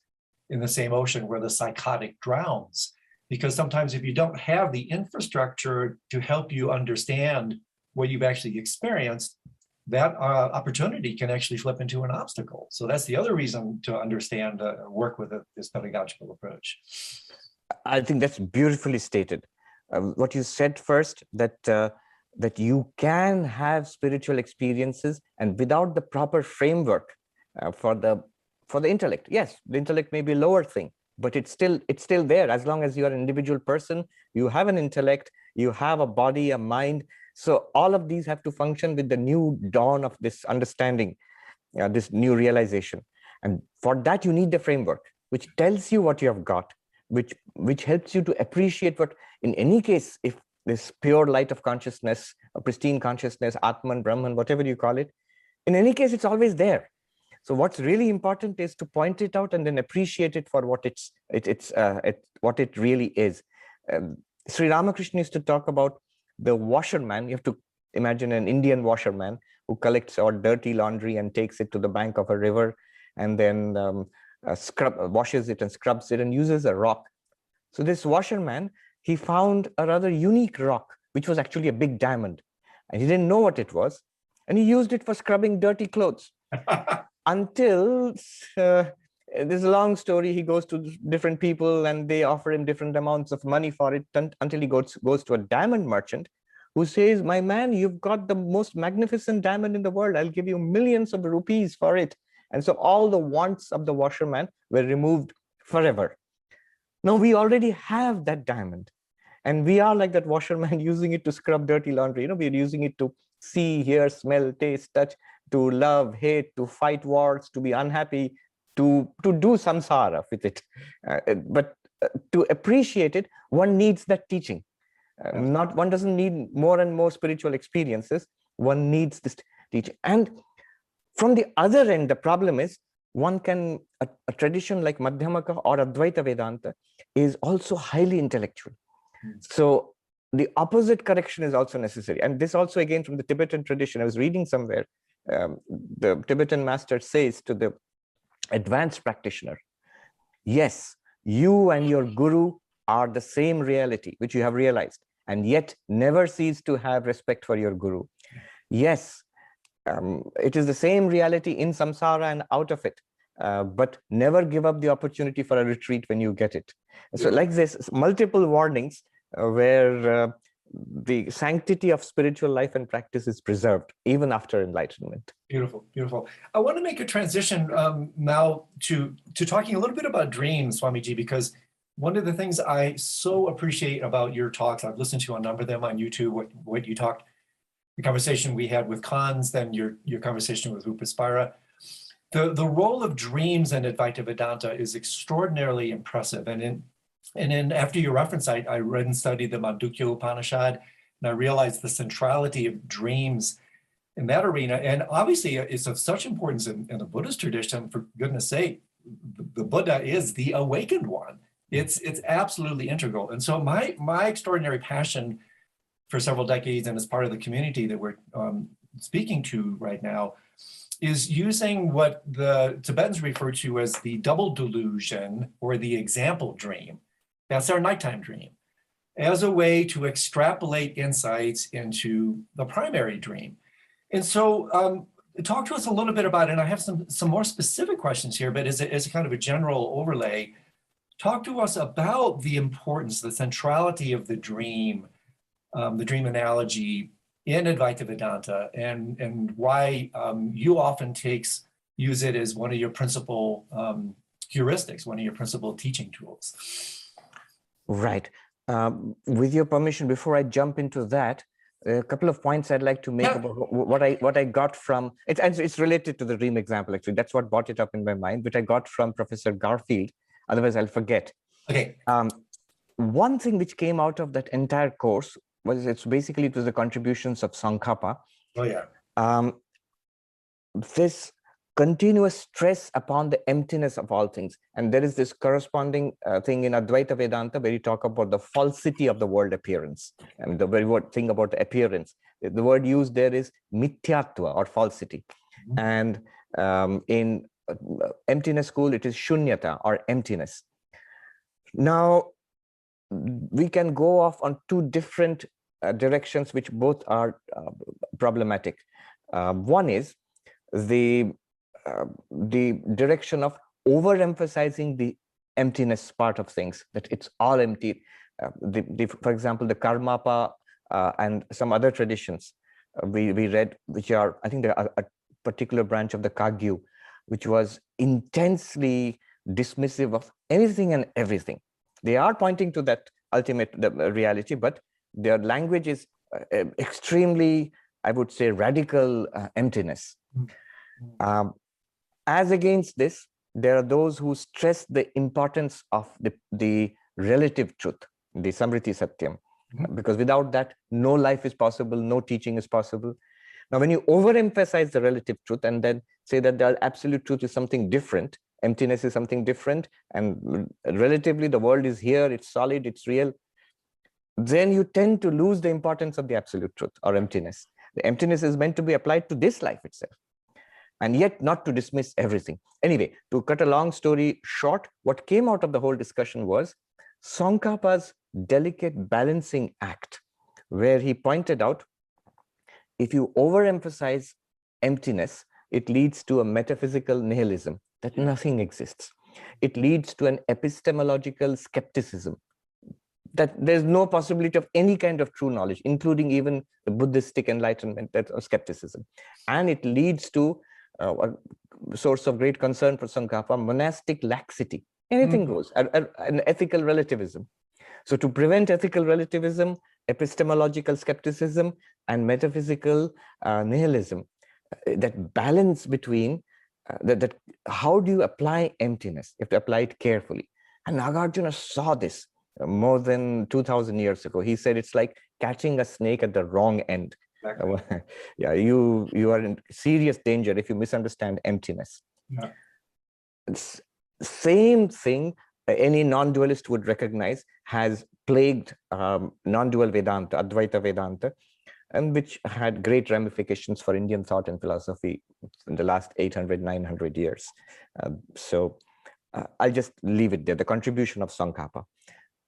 in the same ocean where the psychotic drowns. Because sometimes if you don't have the infrastructure to help you understand what you've actually experienced, that opportunity can actually flip into an obstacle. So that's the other reason to understand, work with this pedagogical approach. I think that's beautifully stated. What you said first, that you can have spiritual experiences, and without the proper framework for the intellect. Yes, the intellect may be a lower thing, but it's still there. As long as you are an individual person, you have an intellect, you have a body, a mind. So all of these have to function with the new dawn of this understanding, this new realization. And for that, you need the framework, which tells you what you have got, which helps you to appreciate what, in any case, if this pure light of consciousness, a pristine consciousness, Atman, Brahman, whatever you call it, in any case, it's always there. So what's really important is to point it out and then appreciate it for what what it really is. Sri Ramakrishna used to talk about the washerman. You have to imagine an Indian washerman who collects all dirty laundry and takes it to the bank of a river, and then washes it and scrubs it and uses a rock. So this washerman, he found a rather unique rock, which was actually a big diamond, and he didn't know what it was, and he used it for scrubbing dirty clothes. Until there's a long story. He goes to different people and they offer him different amounts of money for it, until he goes to a diamond merchant who says, "My man, you've got the most magnificent diamond in the world. I'll give you millions of rupees for it." And so all the wants of the washerman were removed forever. Now we already have that diamond, and we are like that washerman, using it to scrub dirty laundry. We're using it to see, hear, smell, taste, touch, to love, hate, to fight wars, to be unhappy, to do samsara with it. But to appreciate it, one needs that teaching. One doesn't need more and more spiritual experiences. One needs this teaching. And from the other end, the problem is a tradition like Madhyamaka or Advaita Vedanta is also highly intellectual. So the opposite correction is also necessary. And this also, again, from the Tibetan tradition. I was reading somewhere, the Tibetan master says to the advanced practitioner, Yes, you and your guru are the same reality, which you have realized, and yet never cease to have respect for your guru. Yes, it is the same reality in samsara and out of it, but never give up the opportunity for a retreat when you get it. So like this, multiple warnings where the sanctity of spiritual life and practice is preserved even after enlightenment. Beautiful, beautiful. I want to make a transition now to talking a little bit about dreams, Swamiji, because one of the things I so appreciate about your talks, I've listened to a number of them on YouTube, what you talked, the conversation we had with Kans, then your conversation with Rupaspara. The role of dreams in Advaita Vedanta is extraordinarily impressive. And then after your reference, I read and studied the Mandukya Upanishad, and I realized the centrality of dreams in that arena. And obviously it's of such importance in the Buddhist tradition. For goodness sake, the Buddha is the awakened one. It's absolutely integral. And so my extraordinary passion for several decades, and as part of the community that we're speaking to right now, is using what the Tibetans refer to as the double delusion or the example dream. That's our nighttime dream, as a way to extrapolate insights into the primary dream. And so talk to us a little bit about it. And I have some more specific questions here, but as a kind of a general overlay, talk to us about the importance, the centrality of the dream analogy in Advaita Vedanta, and why you often use it as one of your principal heuristics, one of your principal teaching tools. Right. With your permission, before I jump into that, a couple of points I'd like to make about what I got from it, and it's related to the dream example. Actually, that's what brought it up in my mind, which I got from Professor Garfield. Otherwise, I'll forget. Okay. One thing which came out of that entire course was it was the contributions of Tsongkhapa. Oh yeah. This continuous stress upon the emptiness of all things, and there is this corresponding thing in Advaita Vedanta where you talk about the falsity of the world appearance, and the very word thing about the appearance. The word used there is mithyatva or falsity, and in emptiness school it is shunyata or emptiness. Now we can go off on two different directions which both are problematic. One is the direction of overemphasizing the emptiness part of things, that it's all empty. For example, the Karmapa and some other traditions we read, which are, I think there are a particular branch of the Kagyu, which was intensely dismissive of anything and everything. They are pointing to that ultimate reality, but their language is extremely, I would say, radical emptiness. As against this, there are those who stress the importance of the relative truth, the Samriti Satyam, because without that, no life is possible, no teaching is possible. Now, when you overemphasize the relative truth and then say that the absolute truth is something different, emptiness is something different, and relatively the world is here, it's solid, it's real, then you tend to lose the importance of the absolute truth or emptiness. The emptiness is meant to be applied to this life itself, and yet not to dismiss everything. Anyway, to cut a long story short, what came out of the whole discussion was Tsongkhapa's delicate balancing act, where he pointed out, if you overemphasize emptiness, it leads to a metaphysical nihilism, that nothing exists. It leads to an epistemological skepticism, that there's no possibility of any kind of true knowledge, including even the Buddhistic enlightenment, that or skepticism. And it leads to a source of great concern for Tsongkhapa, monastic laxity. Anything goes, an ethical relativism. So to prevent ethical relativism, epistemological skepticism, and metaphysical nihilism, that balance between that how do you apply emptiness? You have to apply it carefully. And Nagarjuna saw this more than 2,000 years ago. He said it's like catching a snake at the wrong end. Exactly. Yeah, you are in serious danger if you misunderstand emptiness. Yeah. It's same thing any non-dualist would recognize has plagued non-dual Vedanta, Advaita Vedanta, and which had great ramifications for Indian thought and philosophy in the last 800, 900 years. So I'll just leave it there, the contribution of Tsongkhapa.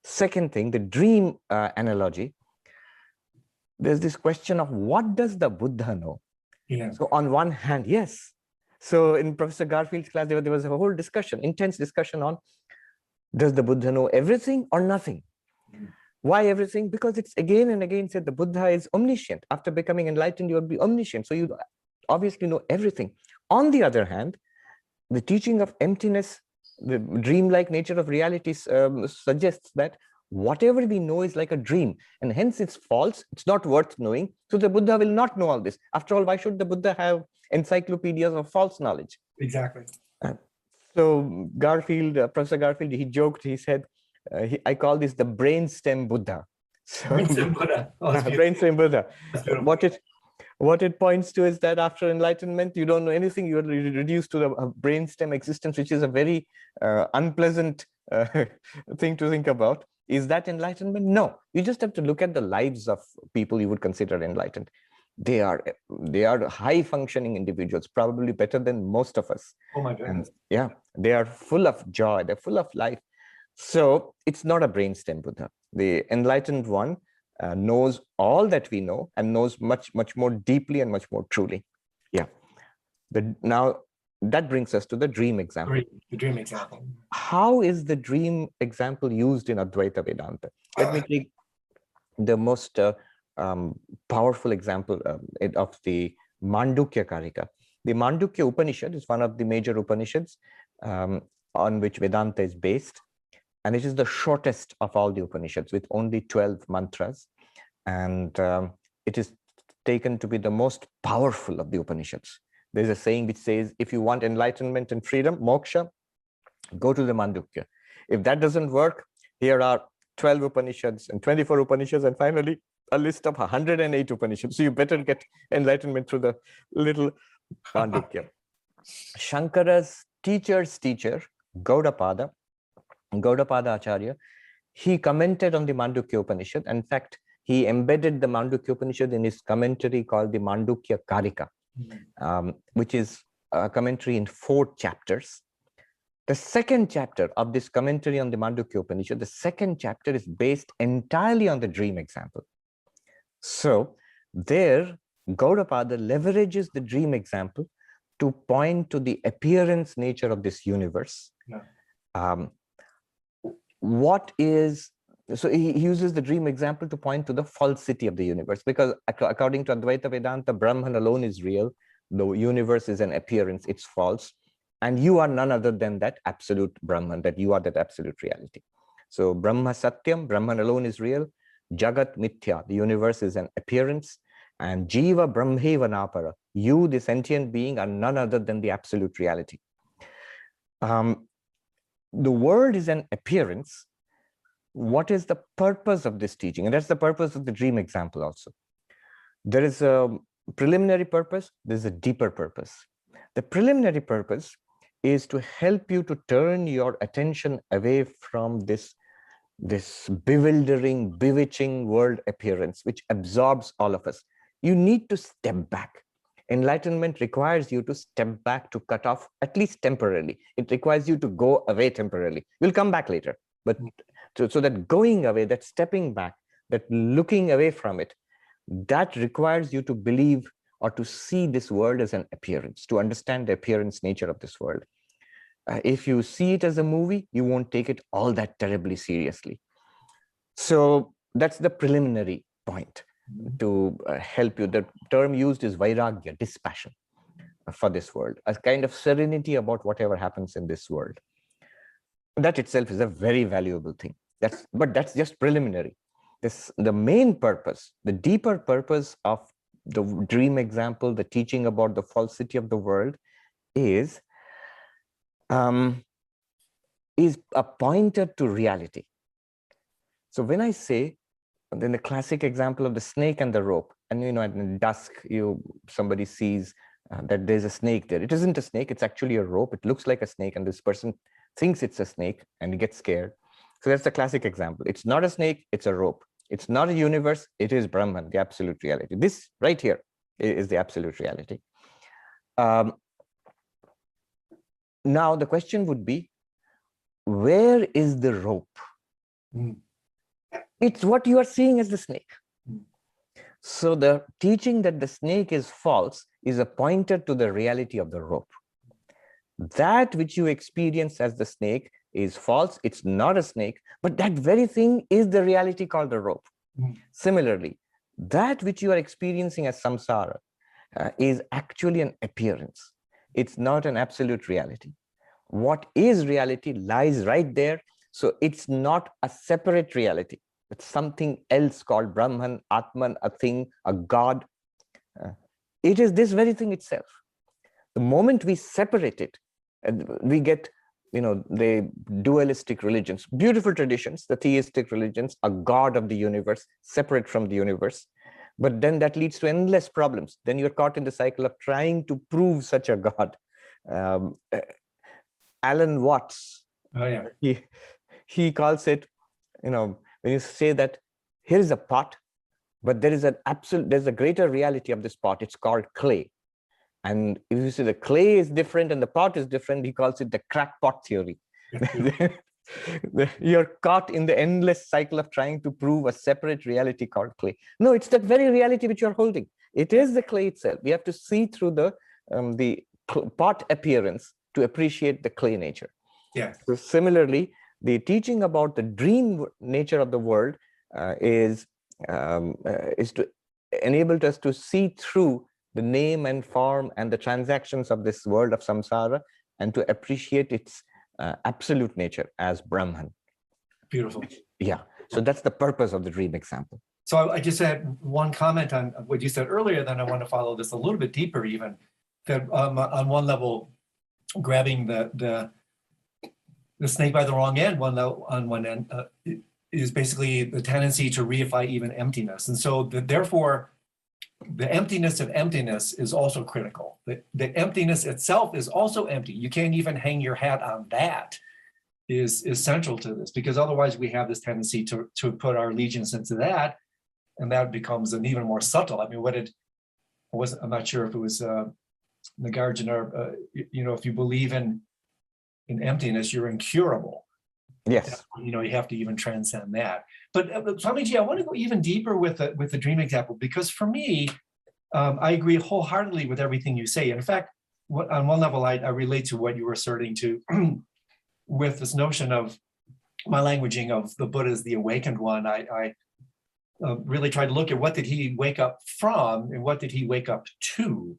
Second thing, the dream analogy. There's this question of what does the Buddha know? Yeah. So on one hand, yes. So in Professor Garfield's class, there was a whole discussion, intense discussion on, does the Buddha know everything or nothing? Why everything? Because it's again and again said the Buddha is omniscient. After becoming enlightened, you will be omniscient. So you obviously know everything. On the other hand, the teaching of emptiness, the dreamlike nature of reality suggests that whatever we know is like a dream, and hence it's false, it's not worth knowing. So the Buddha will not know all this. After all, why should the Buddha have encyclopedias of false knowledge? Exactly. So Garfield, Professor Garfield, he joked, he said, I call this the brainstem Buddha. So, Brainstem Buddha. Oh, brainstem Buddha. What it points to is that after enlightenment, you don't know anything. You are reduced to the brainstem existence, which is a very unpleasant thing to think about. Is that enlightenment? No. You just have to look at the lives of people you would consider enlightened. They are high functioning individuals, probably better than most of us. Oh my goodness. And yeah, they are full of joy. They're full of life. So it's not a brainstem Buddha. The enlightened one knows all that we know and knows much, much more deeply and much more truly. Yeah. Now that brings us to the dream example. The dream example. How is the dream example used in Advaita Vedanta? Let me take the most powerful example of the Mandukya Karika. The Mandukya Upanishad is one of the major Upanishads on which Vedanta is based. And it is the shortest of all the Upanishads with only 12 mantras. And it is taken to be the most powerful of the Upanishads. There's a saying which says, if you want enlightenment and freedom, moksha, go to the Mandukya. If that doesn't work, here are 12 Upanishads and 24 Upanishads, and finally a list of 108 Upanishads. So you better get enlightenment through the little Mandukya. Shankara's teacher's teacher, Gaudapada Acharya, he commented on the Mandukya Upanishad. In fact, he embedded the Mandukya Upanishad in his commentary called the Mandukya Karika, which is a commentary in 4 chapters. The second chapter of this commentary on the Mandukya Upanishad, the second chapter is based entirely on the dream example. So there, Gaudapada leverages the dream example to point to the appearance nature of this universe. Yeah. So he uses the dream example to point to the falsity of the universe, because according to Advaita Vedanta, Brahman alone is real. The universe is an appearance, it's false. And you are none other than that absolute Brahman, that you are that absolute reality. So Brahma Satyam, Brahman alone is real. Jagat Mithya, the universe is an appearance. And Jiva Brahmeva Napara, you, the sentient being, are none other than the absolute reality. The world is an appearance. What is the purpose of this teaching? And that's the purpose of the dream example also. There is a preliminary purpose, there's a deeper purpose. The preliminary purpose is to help you to turn your attention away from this bewildering, bewitching world appearance, which absorbs all of us. You need to step back. Enlightenment requires you to step back, to cut off, at least temporarily. It requires you to go away temporarily. We'll come back later. But so that going away, that stepping back, that looking away from it, that requires you to believe or to see this world as an appearance, to understand the appearance nature of this world. If you see it as a movie, you won't take it all that terribly seriously. So that's the preliminary point to help you. The term used is vairagya, dispassion for this world, a kind of serenity about whatever happens in this world. That itself is a very valuable thing. But that's just preliminary. The main purpose, the deeper purpose of the dream example, the teaching about the falsity of the world is a pointer to reality. So when I say, then the classic example of the snake and the rope, and at dusk, somebody sees that there's a snake there. It isn't a snake, it's actually a rope. It looks like a snake, and this person thinks it's a snake and he gets scared. So that's the classic example. It's not a snake, it's a rope. It's not a universe, it is Brahman, the absolute reality. This right here is the absolute reality. Now the question would be, where is the rope? Mm. It's what you are seeing as the snake. Mm. So the teaching that the snake is false is a pointer to the reality of the rope. That which you experience as the snake is false. It's not a snake, but that very thing is the reality called the rope. Mm. Similarly, that which you are experiencing as samsara is actually an appearance. It's not an absolute reality. What is reality lies right there. So it's not a separate reality. It's something else called Brahman, Atman, a thing, a God. It is this very thing itself. The moment we separate it, we get, the dualistic religions, beautiful traditions, the theistic religions, a God of the universe, separate from the universe. But then that leads to endless problems. Then you're caught in the cycle of trying to prove such a God. Alan Watts, he calls it, when you say that here is a pot, but there's a greater reality of this pot. It's called clay. And if you say the clay is different and the pot is different, he calls it the crackpot theory. You're caught in the endless cycle of trying to prove a separate reality called clay. No, it's that very reality which you're holding. It is the clay itself. We have to see through the pot appearance to appreciate the clay nature. Yeah. So similarly, the teaching about the dream nature of the world is to enable us to see through the name and form and the transactions of this world of samsara and to appreciate its absolute nature as Brahman. Beautiful. Yeah. So that's the purpose of the dream example. So I just had one comment on what you said earlier, then I want to follow this a little bit deeper even. That on one level, grabbing the snake by the wrong end, on one end, is basically the tendency to reify even emptiness. And so therefore, the emptiness of emptiness is also critical. The emptiness itself is also empty. You can't even hang your hat on that is central to this, because otherwise we have this tendency to put our allegiance into that, and that becomes an even more subtle. I mean, I'm not sure if it was Nagarjuna, if you believe in emptiness, you're incurable. Yes. You have to even transcend that. But Swamiji, I want to go even deeper with the dream example, because for me, I agree wholeheartedly with everything you say. In fact, on one level, I relate to what you were asserting to with this notion of my languaging of the Buddha as the awakened one. I really tried to look at what did he wake up from and what did he wake up to.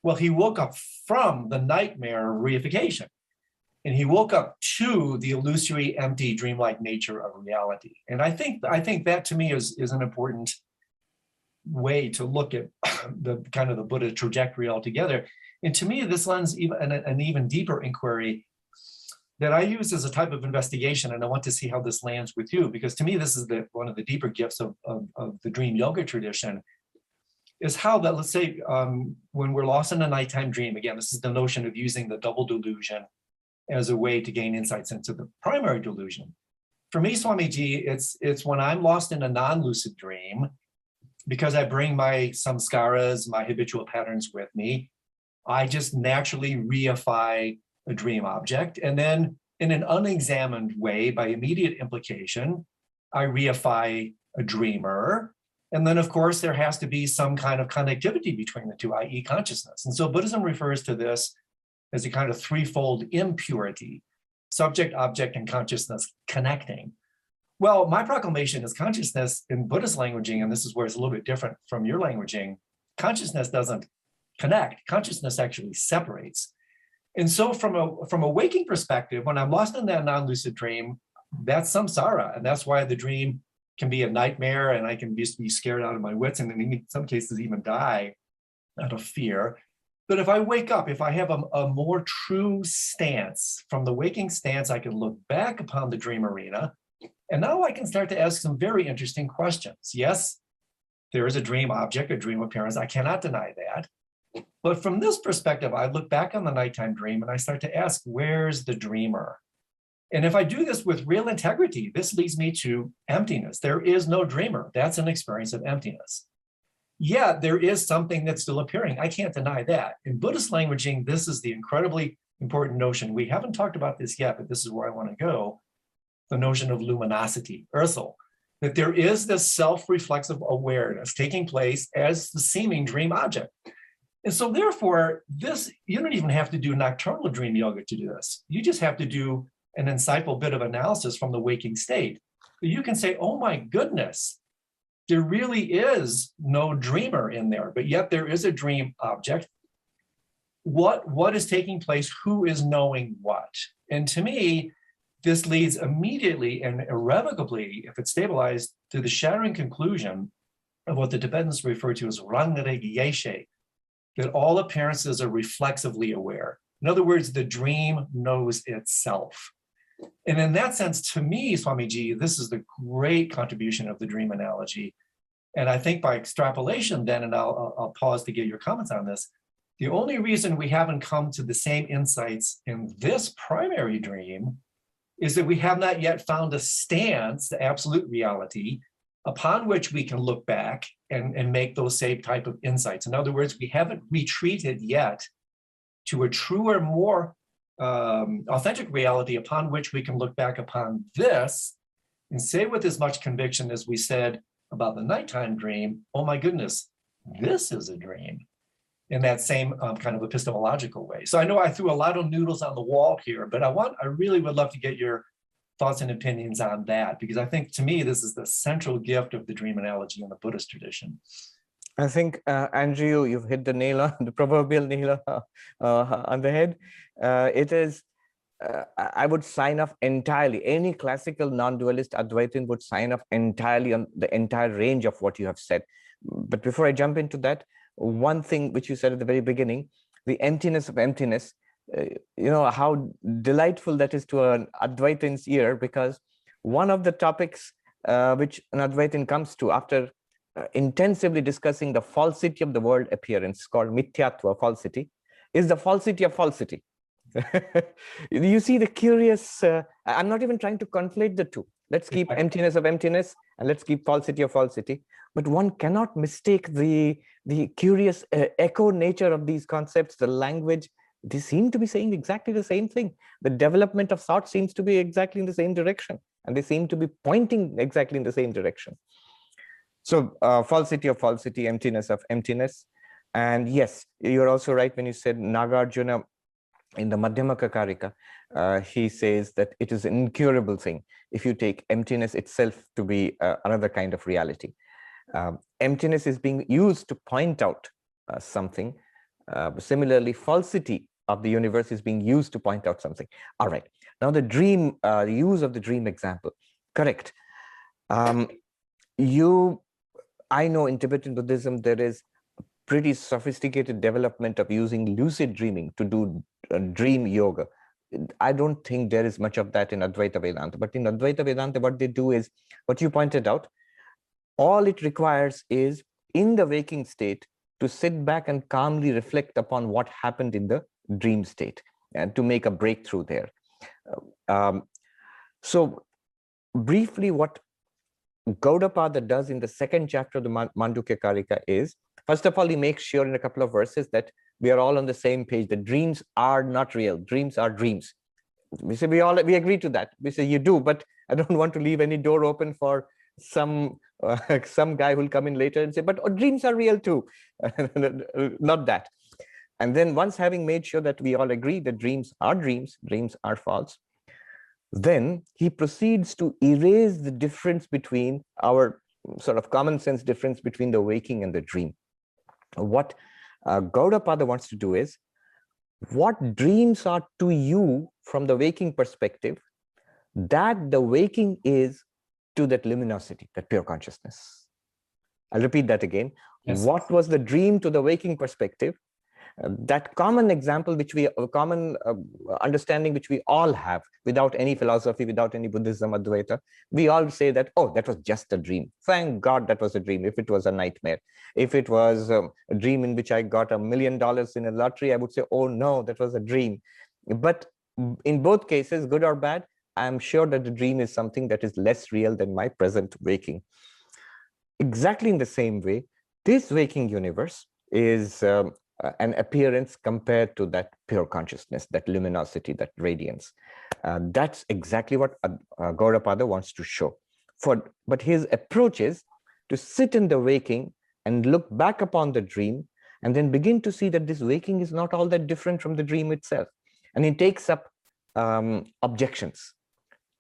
Well, he woke up from the nightmare of reification. And he woke up to the illusory, empty, dreamlike nature of reality. And I think that to me is an important way to look at the kind of the Buddha trajectory altogether. And to me, this lends an even deeper inquiry that I use as a type of investigation. And I want to see how this lands with you, because to me, this is one of the deeper gifts of the dream yoga tradition, is how that, let's say, when we're lost in a nighttime dream, again, this is the notion of using the double delusion as a way to gain insights into the primary delusion. For me, Swamiji, it's when I'm lost in a non-lucid dream, because I bring my samskaras, my habitual patterns with me, I just naturally reify a dream object. And then in an unexamined way, by immediate implication, I reify a dreamer. And then, of course, there has to be some kind of connectivity between the two, i.e. consciousness. And so Buddhism refers to this as a kind of threefold impurity: subject, object, and consciousness connecting. Well, my proclamation is consciousness in Buddhist languaging, and this is where it's a little bit different from your languaging. Consciousness doesn't connect. Consciousness actually separates. And so from a waking perspective, when I'm lost in that non-lucid dream, that's samsara. And that's why the dream can be a nightmare, and I can be scared out of my wits, and in some cases even die out of fear. But if I wake up, if I have a more true stance, from the waking stance, I can look back upon the dream arena, and now I can start to ask some very interesting questions. Yes, there is a dream object, a dream appearance. I cannot deny that. But from this perspective, I look back on the nighttime dream and I start to ask, where's the dreamer? And if I do this with real integrity, this leads me to emptiness. There is no dreamer. That's an experience of emptiness. Yeah, there is something that's still appearing. I can't deny that. In Buddhist languaging, this is the incredibly important notion. We haven't talked about this yet, but this is where I want to go. The notion of luminosity, Ursel, that there is this self-reflexive awareness taking place as the seeming dream object. And so therefore, this, you don't even have to do nocturnal dream yoga to do this. You just have to do an insightful bit of analysis from the waking state. You can say, oh my goodness, there really is no dreamer in there, but yet there is a dream object. What is taking place? Who is knowing what? And to me, this leads immediately and irrevocably, if it's stabilized, to the shattering conclusion of what the Tibetans refer to as rangreg yeshe, that all appearances are reflexively aware. In other words, the dream knows itself. And in that sense, to me, Swamiji, this is the great contribution of the dream analogy. And I think by extrapolation then, and I'll pause to get your comments on this, the only reason we haven't come to the same insights in this primary dream is that we have not yet found a stance, the absolute reality, upon which we can look back and make those same type of insights. In other words, we haven't retreated yet to a truer, more authentic reality upon which we can look back upon this and say with as much conviction as we said about the nighttime dream, oh my goodness, this is a dream, in that same kind of epistemological way. So I know I threw a lot of noodles on the wall here, but I really would love to get your thoughts and opinions on that, because I think to me, this is the central gift of the dream analogy in the Buddhist tradition. I think, Andrew, you've hit the nail on the proverbial nail on the head. It is, I would sign off entirely. Any classical non-dualist Advaitin would sign off entirely on the entire range of what you have said. But before I jump into that, one thing which you said at the very beginning, the emptiness of emptiness, you know, how delightful that is to an Advaitin's ear, because one of the topics which an Advaitin comes to after intensively discussing the falsity of the world appearance, called mithyatva, falsity, is the falsity of falsity. You see the curious, I'm not even trying to conflate the two. Let's keep emptiness of emptiness and let's keep falsity of falsity. But one cannot mistake the curious echo nature of these concepts, the language. They seem to be saying exactly the same thing. The development of thought seems to be exactly in the same direction, and they seem to be pointing exactly in the same direction. So falsity of falsity, emptiness of emptiness. And yes, you're also right when you said Nagarjuna in the Madhyamaka Karika, he says that it is an incurable thing if you take emptiness itself to be another kind of reality. Emptiness is being used to point out something. Similarly, falsity of the universe is being used to point out something. All right. Now the dream, the use of the dream example. Correct. I know in Tibetan Buddhism, there is pretty sophisticated development of using lucid dreaming to do dream yoga. I don't think there is much of that in Advaita Vedanta, but in Advaita Vedanta, what they do is, what you pointed out, all it requires is in the waking state to sit back and calmly reflect upon what happened in the dream state and to make a breakthrough there. So briefly, what Gaudapada does in the second chapter of the Mandukya Karika is, first of all, he makes sure in a couple of verses that we are all on the same page. The dreams are not real. Dreams are dreams. We say we agree to that. We say you do, but I don't want to leave any door open for some guy who'll come in later and say, but dreams are real too. Not that. And then once having made sure that we all agree that dreams are false, then he proceeds to erase the difference between our sort of common sense difference between the waking and the dream. What Gaudapada wants to do is, what dreams are to you from the waking perspective, that the waking is to that luminosity, that pure consciousness. I'll repeat that again. Yes. What was the dream to the waking perspective? That common example, common understanding which we all have without any philosophy, without any Buddhism, Advaita, we all say that, oh, that was just a dream. Thank God that was a dream. If it was a nightmare, if it was a dream in which I got $1 million in a lottery, I would say, oh no, that was a dream. But in both cases, good or bad, I'm sure that the dream is something that is less real than my present waking. Exactly in the same way, this waking universe is an appearance compared to that pure consciousness, that luminosity, that radiance. That's exactly what Gaudapada wants to show. But his approach is to sit in the waking and look back upon the dream, and then begin to see that this waking is not all that different from the dream itself. And he takes up objections.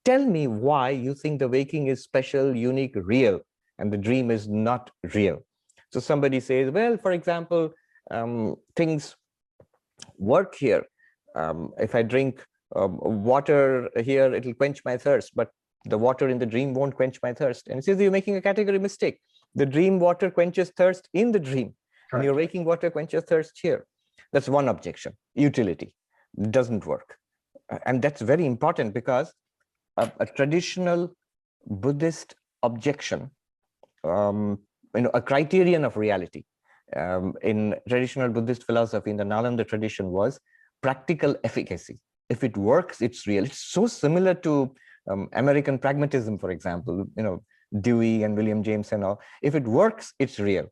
Tell me why you think the waking is special, unique, real, and the dream is not real. So somebody says, well, for example, things work here. If I drink water here, it'll quench my thirst, but the water in the dream won't quench my thirst. And he says, you're making a category mistake. The dream water quenches thirst in the dream. And your waking water quenches thirst here. That's one objection. Utility doesn't work. And that's very important, because a traditional Buddhist objection, a criterion of reality in traditional Buddhist philosophy, in the Nalanda tradition, was practical efficacy. If it works, it's real. It's so similar to American pragmatism, for example, Dewey and William James and all. If it works, it's real.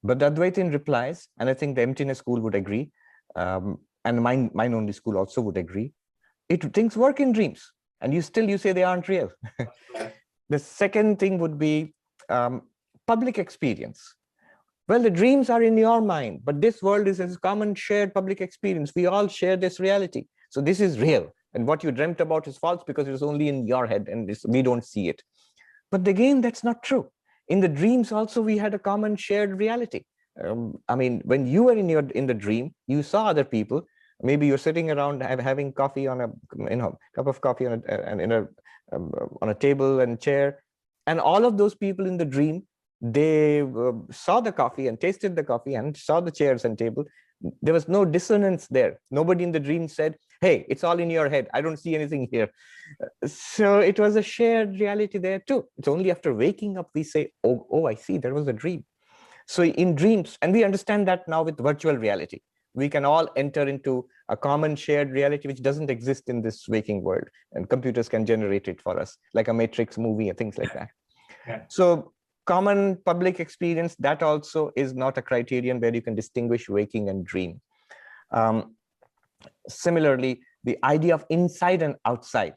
But the Advaitin replies, and I think the Emptiness school would agree, and mine only school also would agree, things work in dreams, and you say they aren't real. The second thing would be public experience. Well, the dreams are in your mind, but this world is a common shared public experience. We all share this reality. So this is real. And what you dreamt about is false because it is only in your head and we don't see it. But again, that's not true. In the dreams also, we had a common shared reality. When you were in the dream, you saw other people. Maybe you're sitting around having coffee on a cup of coffee on a table and chair, and all of those people in the dream, they saw the coffee and tasted the coffee and saw the chairs and table. There was no dissonance there. Nobody in the dream said, hey, it's all in your head. I don't see anything here. So it was a shared reality there too. It's only after waking up we say, oh, I see, there was a dream. So in dreams, and we understand that now with virtual reality, we can all enter into a common shared reality which doesn't exist in this waking world, and computers can generate it for us, like a Matrix movie and things like that. Yeah. So common public experience, that also is not a criterion where you can distinguish waking and dream. Similarly, the idea of inside and outside.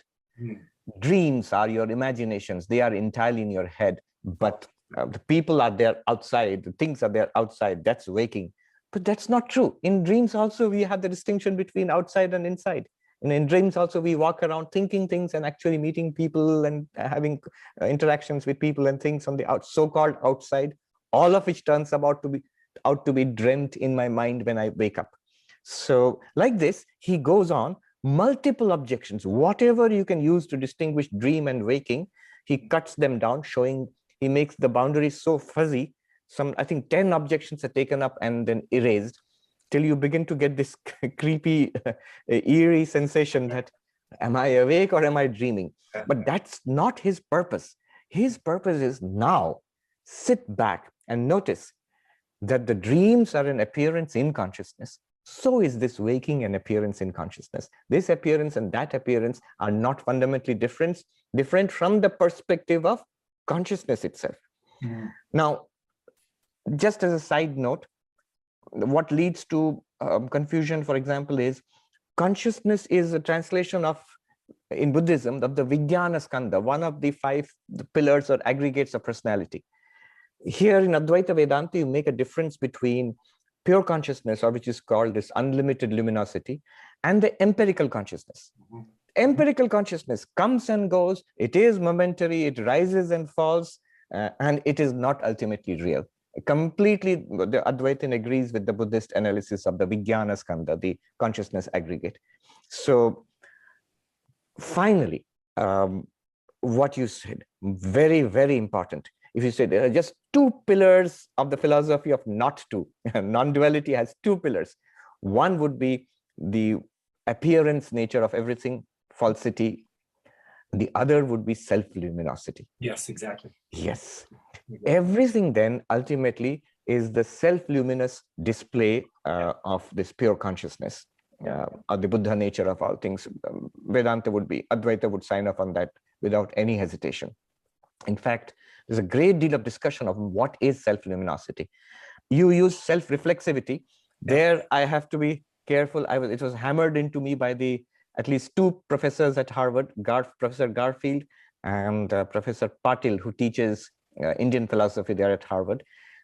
Dreams are your imaginations. They are entirely in your head, but the people are there outside, the things are there outside, that's waking. But that's not true. In dreams also, we have the distinction between outside and inside. And in dreams also, we walk around thinking things and actually meeting people and having interactions with people and things on the so-called outside, all of which turns out to be dreamt in my mind when I wake up. So like this, he goes on, multiple objections, whatever you can use to distinguish dream and waking, he cuts them down, showing he makes the boundaries so fuzzy. I think 10 objections are taken up and then erased, till you begin to get this creepy, eerie sensation that, am I awake or am I dreaming? But that's not his purpose. His purpose is now, sit back and notice that the dreams are an appearance in consciousness. So is this waking an appearance in consciousness. This appearance and that appearance are not fundamentally different from the perspective of consciousness itself. Now, just as a side note, what leads to confusion, for example, is consciousness is a translation of, in Buddhism, of the Vijnana Skandha, one of the 5 pillars or aggregates of personality. Here in Advaita Vedanta, you make a difference between pure consciousness, or which is called this unlimited luminosity, and the empirical consciousness. Empirical consciousness comes and goes, it is momentary, it rises and falls, and it is not ultimately real. Completely, the Advaitin agrees with the Buddhist analysis of the Vijnana Skandha, the consciousness aggregate. So finally, what you said, very, very important. If you say there are just 2 pillars of the philosophy of not to, non-duality has 2 pillars. One would be the appearance nature of everything, falsity. The other would be self-luminosity. Yes, exactly. Yes. Everything then ultimately is the self-luminous display of this pure consciousness, or the Buddha nature of all things. Advaita would sign off on that without any hesitation. In fact, there's a great deal of discussion of what is self-luminosity. You use self-reflexivity. There I have to be careful. It was hammered into me by at least two professors at Harvard, Professor Garfield and Professor Patil, who teaches Indian philosophy there at Harvard.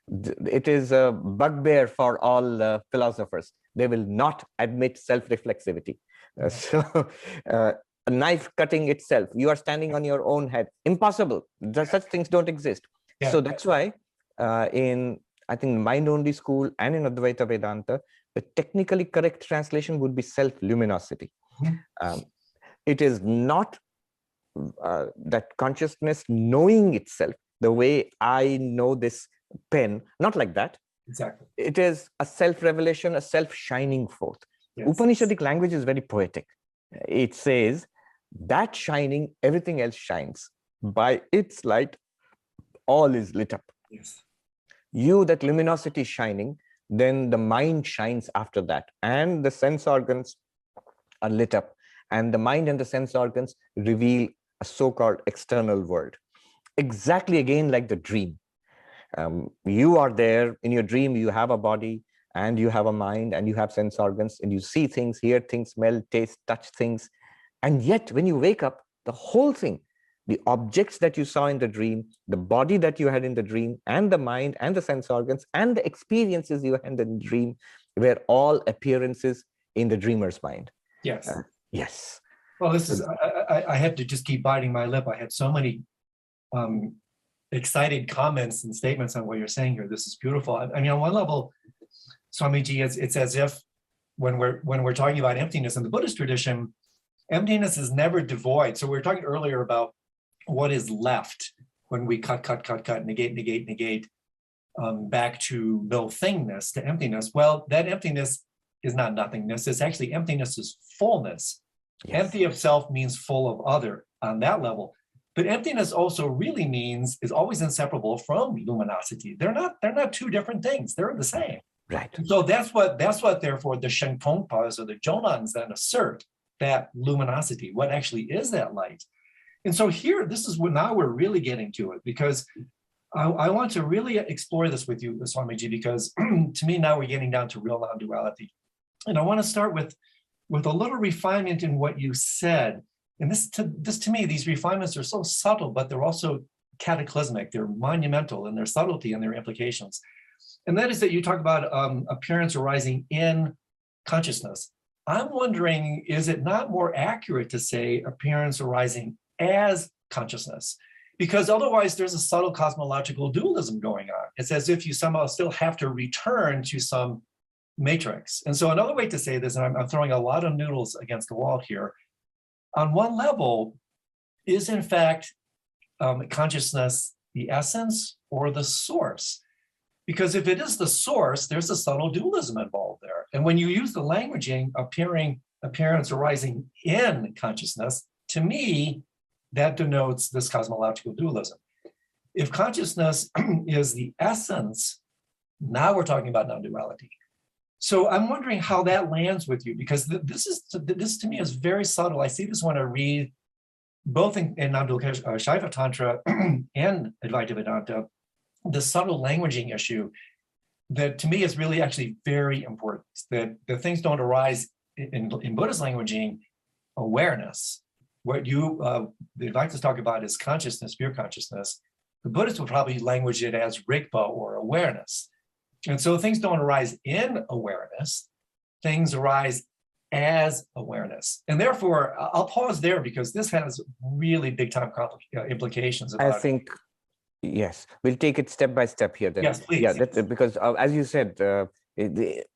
It is a bugbear for all philosophers. They will not admit self-reflexivity. A knife cutting itself, you are standing on your own head. Impossible. Such things don't exist. Yeah. So that's why in, I think, mind-only school and in Advaita Vedanta, the technically correct translation would be self-luminosity. It is not that consciousness knowing itself the way I know this pen, not like that. Exactly. It is a self-revelation, a self-shining forth. Yes. Upanishadic language is very poetic. It says that shining, everything else shines. By its light, all is lit up. Yes. You, that luminosity shining, then the mind shines after that. And the sense organs are lit up. And the mind and the sense organs reveal a so-called external world. Exactly again like the dream. You are there in your dream, you have a body and you have a mind and you have sense organs and you see things, hear things, smell, taste, touch things. And yet when you wake up, the whole thing, the objects that you saw in the dream, the body that you had in the dream, and the mind and the sense organs and the experiences you had in the dream were all appearances in the dreamer's mind. Yes. Yes. Well, this is, I have to just keep biting my lip. I had so many excited comments and statements on what you're saying here. This is beautiful. I mean, on one level, Swamiji, it's as if when we're talking about emptiness in the Buddhist tradition, emptiness is never devoid. So we were talking earlier about what is left when we cut, negate, back to no thingness, to emptiness. Well, that emptiness is not nothingness. It's actually emptiness is fullness. Yes. Empty of self means full of other on that level. But emptiness also really means is always inseparable from luminosity. They're not two different things. They're the same. Right. So that's what therefore the Shenpongpas or the Jonans then assert, that luminosity. What actually is that light? And so here, this is what now we're really getting to it, because I want to really explore this with you, Swamiji, because to me now we're getting down to real non-duality. And I want to start with a little refinement in what you said. And this to me, these refinements are so subtle, but they're also cataclysmic. They're monumental in their subtlety and their implications. And that is that you talk about appearance arising in consciousness. I'm wondering, is it not more accurate to say appearance arising as consciousness? Because otherwise there's a subtle cosmological dualism going on. It's as if you somehow still have to return to some matrix. And so another way to say this, and I'm throwing a lot of noodles against the wall here, on one level, is in fact consciousness the essence or the source? Because if it is the source, there's a subtle dualism involved there. And when you use the languaging, appearance arising in consciousness, to me, that denotes this cosmological dualism. If consciousness is the essence, now we're talking about non-duality. So I'm wondering how that lands with you, because this to me is very subtle. I see this when I read both in non-dual Shaiva Tantra and Advaita Vedanta, the subtle languaging issue that to me is really actually very important, that the things don't arise in Buddhist languaging, awareness. What the Advaitas talk about is consciousness, pure consciousness. The Buddhists would probably language it as rigpa or awareness. And so things don't arise in awareness, things arise as awareness. And therefore, I'll pause there because this has really big time implications. I think, yes, we'll take it step by step here then. Yes, please. Yeah, because as you said,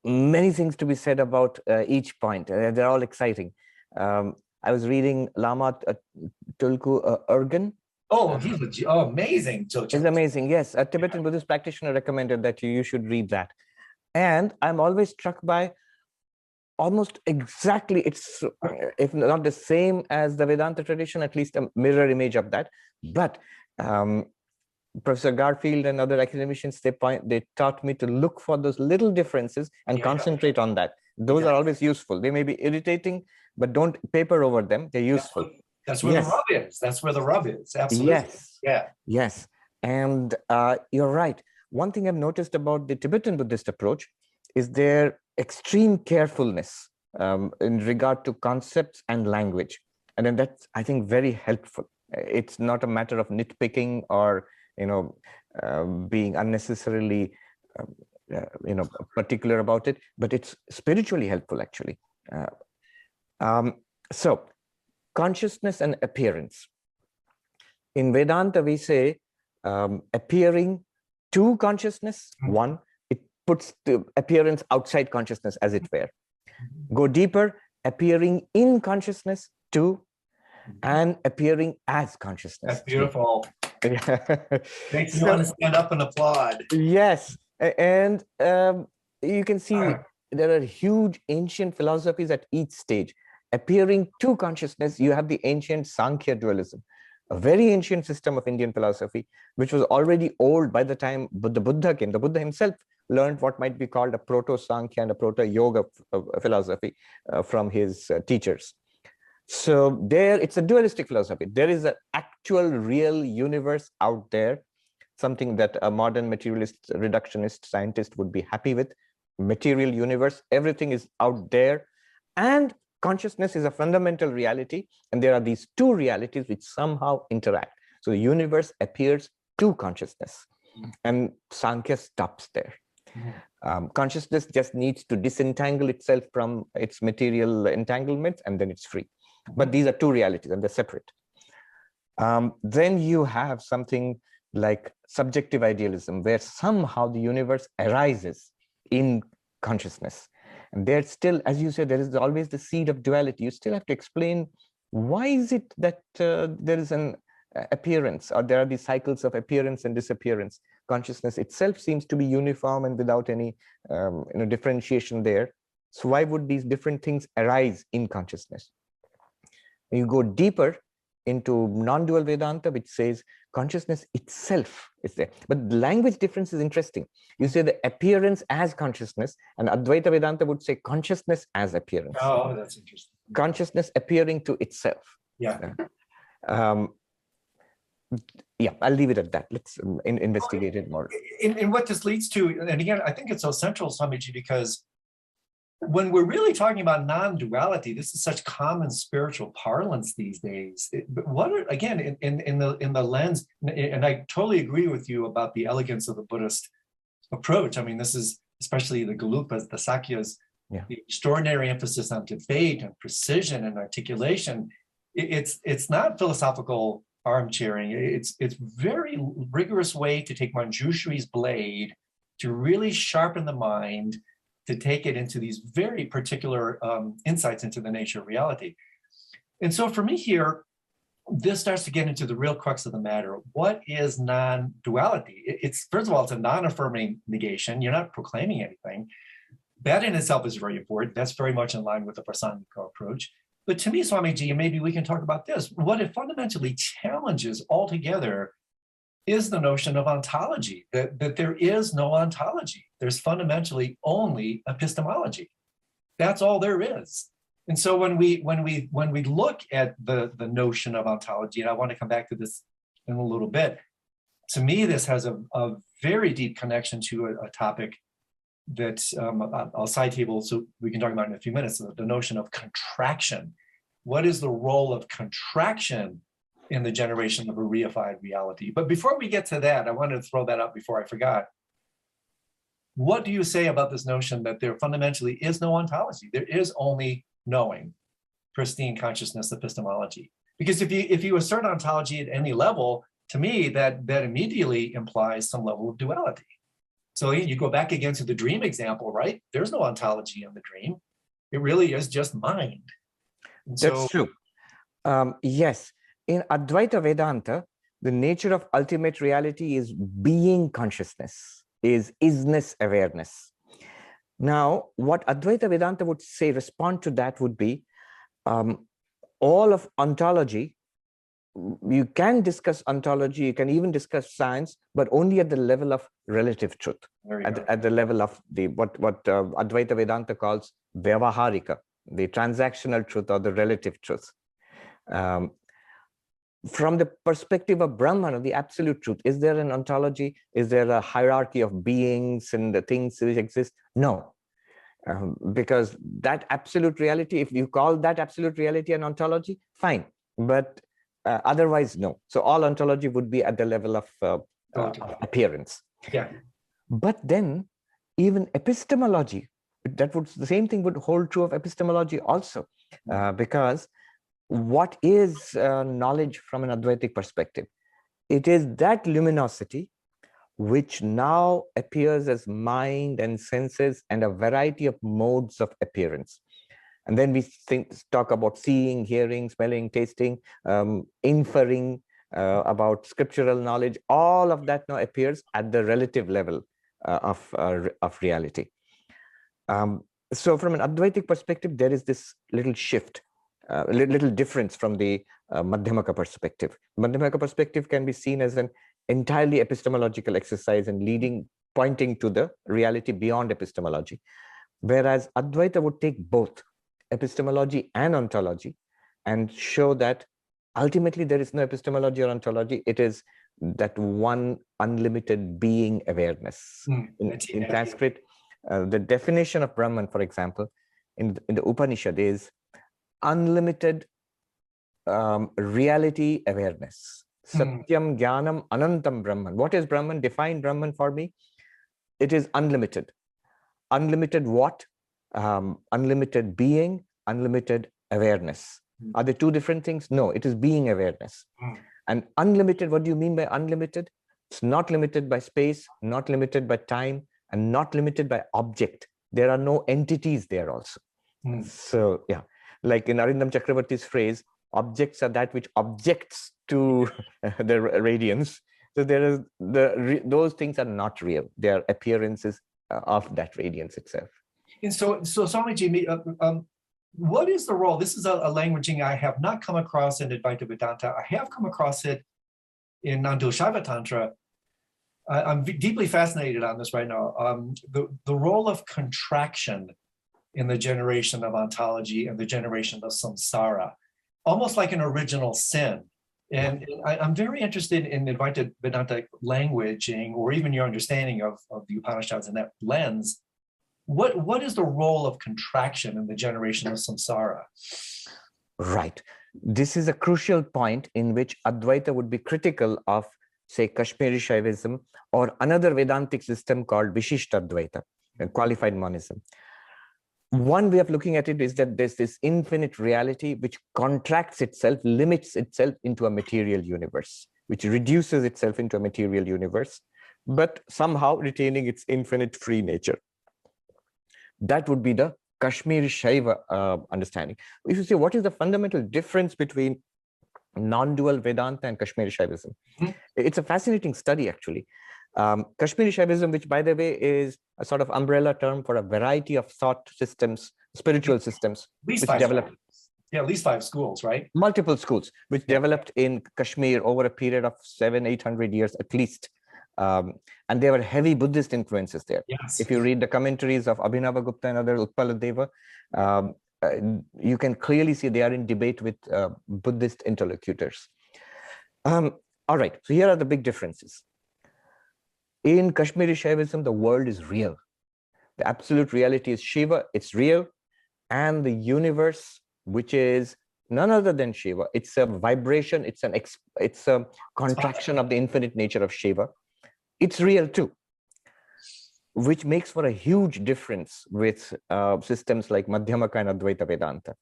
many things to be said about each point. They're all exciting. I was reading Lama Tulku Urgen. Oh, he's amazing. It's amazing. Yes, a Tibetan Buddhist practitioner recommended that you should read that. And I'm always struck by almost exactly, it's if not the same as the Vedanta tradition, at least a mirror image of that. But Professor Garfield and other academicians, they taught me to look for those little differences and concentrate on that. Those are always useful. They may be irritating, but don't paper over them. They're useful. That's where the rub is. That's where the rub is. Absolutely. Yes. Yeah. Yes. And you're right. One thing I've noticed about the Tibetan Buddhist approach is their extreme carefulness in regard to concepts and language. And then that's, I think, very helpful. It's not a matter of nitpicking or, being unnecessarily, particular about it, but it's spiritually helpful, actually. So, consciousness and appearance. In Vedanta, we say appearing to consciousness, one, it puts the appearance outside consciousness, as it were. Go deeper, appearing in consciousness, two, and appearing as consciousness. That's beautiful. Makes me want to stand up and applaud. Yes, and you can see there are huge ancient philosophies at each stage. Appearing to consciousness, you have the ancient Sankhya dualism, a very ancient system of Indian philosophy, which was already old by the time the Buddha came. The Buddha himself learned what might be called a proto-Sankhya and a proto-yoga philosophy from his teachers. So there, it's a dualistic philosophy. There is an actual real universe out there, something that a modern materialist reductionist scientist would be happy with. Material universe, everything is out there. And consciousness is a fundamental reality. And there are these two realities which somehow interact. So the universe appears to consciousness. And Sankhya stops there. Consciousness just needs to disentangle itself from its material entanglements, and then it's free. But these are two realities and they're separate. Then you have something like subjective idealism, where somehow the universe arises in consciousness. And there's still, as you said, there is always the seed of duality. You still have to explain why is it that there is an appearance, or there are these cycles of appearance and disappearance. Consciousness itself seems to be uniform and without any differentiation there. So why would these different things arise in consciousness? You go deeper into non-dual Vedanta, which says consciousness itself is there. But the language difference is interesting. You say the appearance as consciousness, and Advaita Vedanta would say consciousness as appearance. Oh, that's interesting. Consciousness appearing to itself. Yeah. Yeah, I'll leave it at that. Let's investigate it more. And what this leads to, and again, I think it's so central, Swamiji, because when we're really talking about non-duality, this is such common spiritual parlance these days. But what are, again, in the lens, and I totally agree with you about the elegance of the Buddhist approach. I mean, this is especially the Galupas, the Sakyas, the extraordinary emphasis on debate and precision and articulation. It's not philosophical armchairing. It's very rigorous way to take Manjushri's blade to really sharpen the mind, to take it into these very particular insights into the nature of reality. And so for me here, this starts to get into the real crux of the matter. What is non-duality? It's, first of all, it's a non-affirming negation. You're not proclaiming anything. That in itself is very important. That's very much in line with the Prasangika approach. But to me, Swamiji, and maybe we can talk about this, what it fundamentally challenges altogether is the notion of ontology, that there is no ontology. There's fundamentally only epistemology. That's all there is. And so when we look at the notion of ontology, and I want to come back to this in a little bit, to me, this has a very deep connection to a topic that I'll side table so we can talk about in a few minutes, the notion of contraction. What is the role of contraction in the generation of a reified reality? But before we get to that, I wanted to throw that out before I forgot. What do you say about this notion that there fundamentally is no ontology? There is only knowing, pristine consciousness epistemology. Because if you assert ontology at any level, to me, that immediately implies some level of duality. So you go back again to the dream example, right? There's no ontology in the dream. It really is just mind. And that's true. Yes. In Advaita Vedanta, the nature of ultimate reality is being consciousness, is isness awareness. Now, what Advaita Vedanta would say, respond to that would be all of ontology. You can discuss ontology, you can even discuss science, but only at the level of relative truth, at the level of the what Advaita Vedanta calls vyavaharika, the transactional truth or the relative truth. From the perspective of Brahman, or the absolute truth, is there an ontology? Is there a hierarchy of beings and the things that exist? No. because that absolute reality, if you call that absolute reality an ontology, fine, but otherwise no. So all ontology would be at the level of appearance. Yeah. But then even epistemology, the same thing would hold true of epistemology also, because what is knowledge from an Advaitic perspective? It is that luminosity which now appears as mind and senses and a variety of modes of appearance. And then we talk about seeing, hearing, smelling, tasting, inferring about scriptural knowledge. All of that now appears at the relative level of reality. So from an Advaitic perspective, there is this little shift, little difference from the Madhyamaka perspective. Madhyamaka perspective can be seen as an entirely epistemological exercise and pointing to the reality beyond epistemology. Whereas Advaita would take both epistemology and ontology and show that ultimately there is no epistemology or ontology. It is that one unlimited being awareness. In Sanskrit, the definition of Brahman, for example, in the Upanishad is unlimited reality awareness. Satyam Jnanam Anantam Brahman. What is Brahman? Define Brahman for me. It is unlimited. Unlimited what? Unlimited being, unlimited awareness. Are they two different things? No, it is being awareness. And unlimited, what do you mean by unlimited? It's not limited by space, not limited by time, and not limited by object. There are no entities there also. So yeah, like in Arindam Chakravarti's phrase, objects are that which objects to the radiance. So there is those things are not real. They are appearances of that radiance itself. And so Swamiji, what is the role? This is a languaging I have not come across in Advaita Vedanta. I have come across it in Non-Dual Tantra. I'm deeply fascinated on this right now. The role of contraction in the generation of ontology and the generation of samsara, almost like an original sin. And I'm very interested in Advaita Vedanta languaging, or even your understanding of the Upanishads in that lens. What is the role of contraction in the generation of samsara? Right. This is a crucial point in which Advaita would be critical of, say, Kashmiri Shaivism or another Vedantic system called Vishishta Advaita, qualified monism. One way of looking at it is that there's this infinite reality which contracts itself, limits itself into a material universe, which reduces itself into a material universe, but somehow retaining its infinite free nature. That would be the Kashmiri Shaiva understanding. If you say, what is the fundamental difference between non-dual Vedanta and Kashmiri Shaivism? It's a fascinating study, actually. Kashmiri Shaivism, which, by the way, is a sort of umbrella term for a variety of thought systems, spiritual systems, which developed. Yeah, at least 5 schools, right? Multiple schools, which developed in Kashmir over a period of 700-800 years at least. And there were heavy Buddhist influences there. Yes. If you read the commentaries of Abhinavagupta and other Utpaladeva, you can clearly see they are in debate with Buddhist interlocutors. All right, so here are the big differences. In Kashmiri Shaivism, the world is real. The absolute reality is Shiva, it's real. And the universe, which is none other than Shiva, it's a vibration, it's a contraction of the infinite nature of Shiva. It's real too, which makes for a huge difference with systems like Madhyamaka and Advaita Vedanta.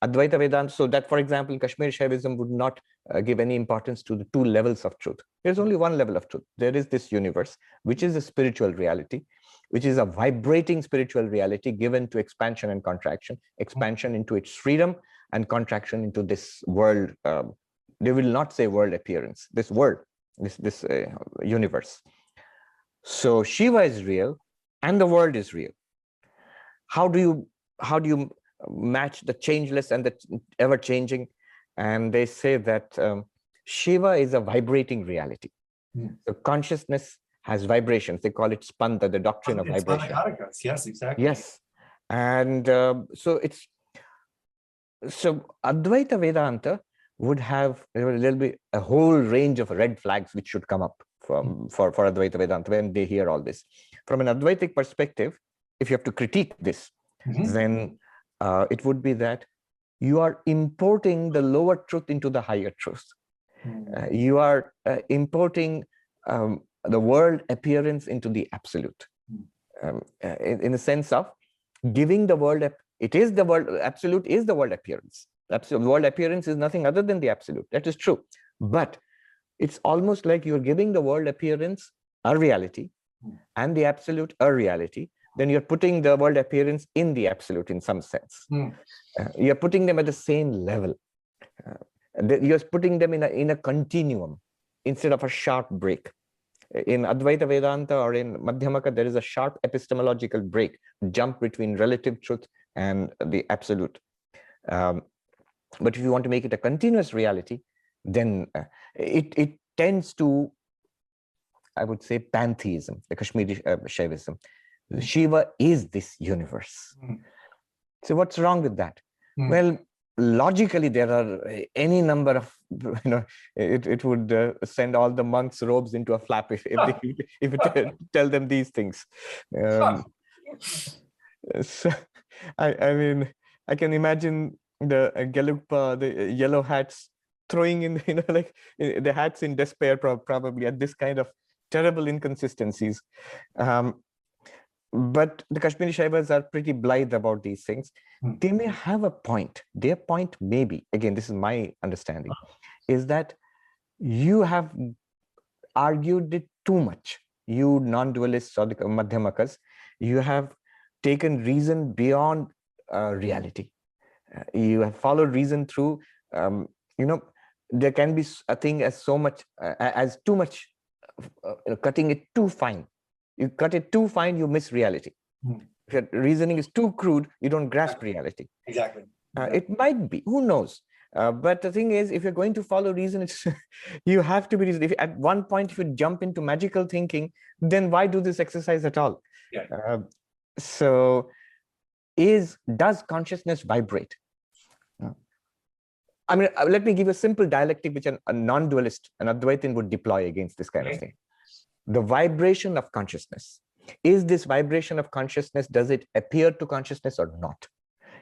Advaita Vedanta, so that, for example, Kashmiri Shaivism would not give any importance to the 2 levels of truth. There's only one level of truth. There is this universe, which is a spiritual reality, which is a vibrating spiritual reality given to expansion and contraction, expansion into its freedom and contraction into this world. They will not say world appearance, this world, this universe. So Shiva is real and the world is real. How do you match the changeless and the ever-changing? And they say that Shiva is a vibrating reality. So consciousness has vibrations. They call it spanda, the doctrine of vibration. Yes, exactly. Yes. And so Advaita Vedanta would have a whole range of red flags which should come up for Advaita Vedanta when they hear all this. From an Advaitic perspective, if you have to critique this, Mhm. then it would be that you are importing the lower truth into the higher truth. You are importing the world appearance into the absolute, in the sense of giving the world, it is the world, absolute is the world appearance. Absolute world appearance is nothing other than the absolute. That is true. But it's almost like you're giving the world appearance a reality and the absolute a reality. Then you're putting the world appearance in the absolute in some sense. You're putting them at the same level. You're putting them in a continuum instead of a sharp break. In Advaita Vedanta or in Madhyamaka, there is a sharp epistemological break, jump between relative truth and the absolute. But if you want to make it a continuous reality, then it tends to, I would say, pantheism, the Kashmiri Shaivism. Shiva is this universe. So what's wrong with that? Well, logically, there are any number of, it would send all the monks' robes into a flap if you tell them these things. So, I mean, I can imagine the Gelugpa, the yellow hats, throwing in, like the hats in despair, probably at this kind of terrible inconsistencies. But the Kashmiri Shaivas are pretty blithe about these things. They may have a point. Their point may be, again, this is my understanding, is that you have argued it too much. You non-dualists or the Madhyamakas, you have taken reason beyond reality. You have followed reason through, there can be a thing as so much, as too much, cutting it too fine. You cut it too fine, you miss reality. If your reasoning is too crude, you don't grasp reality. Exactly. It might be, who knows? But the thing is, if you're going to follow reason, it's you have to be reason. If at one point, if you jump into magical thinking, then why do this exercise at all? Yeah. So, does consciousness vibrate? I mean, let me give a simple dialectic which a non-dualist, an Advaitin would deploy against this kind of thing. The vibration of consciousness. Is this vibration of consciousness, does it appear to consciousness or not?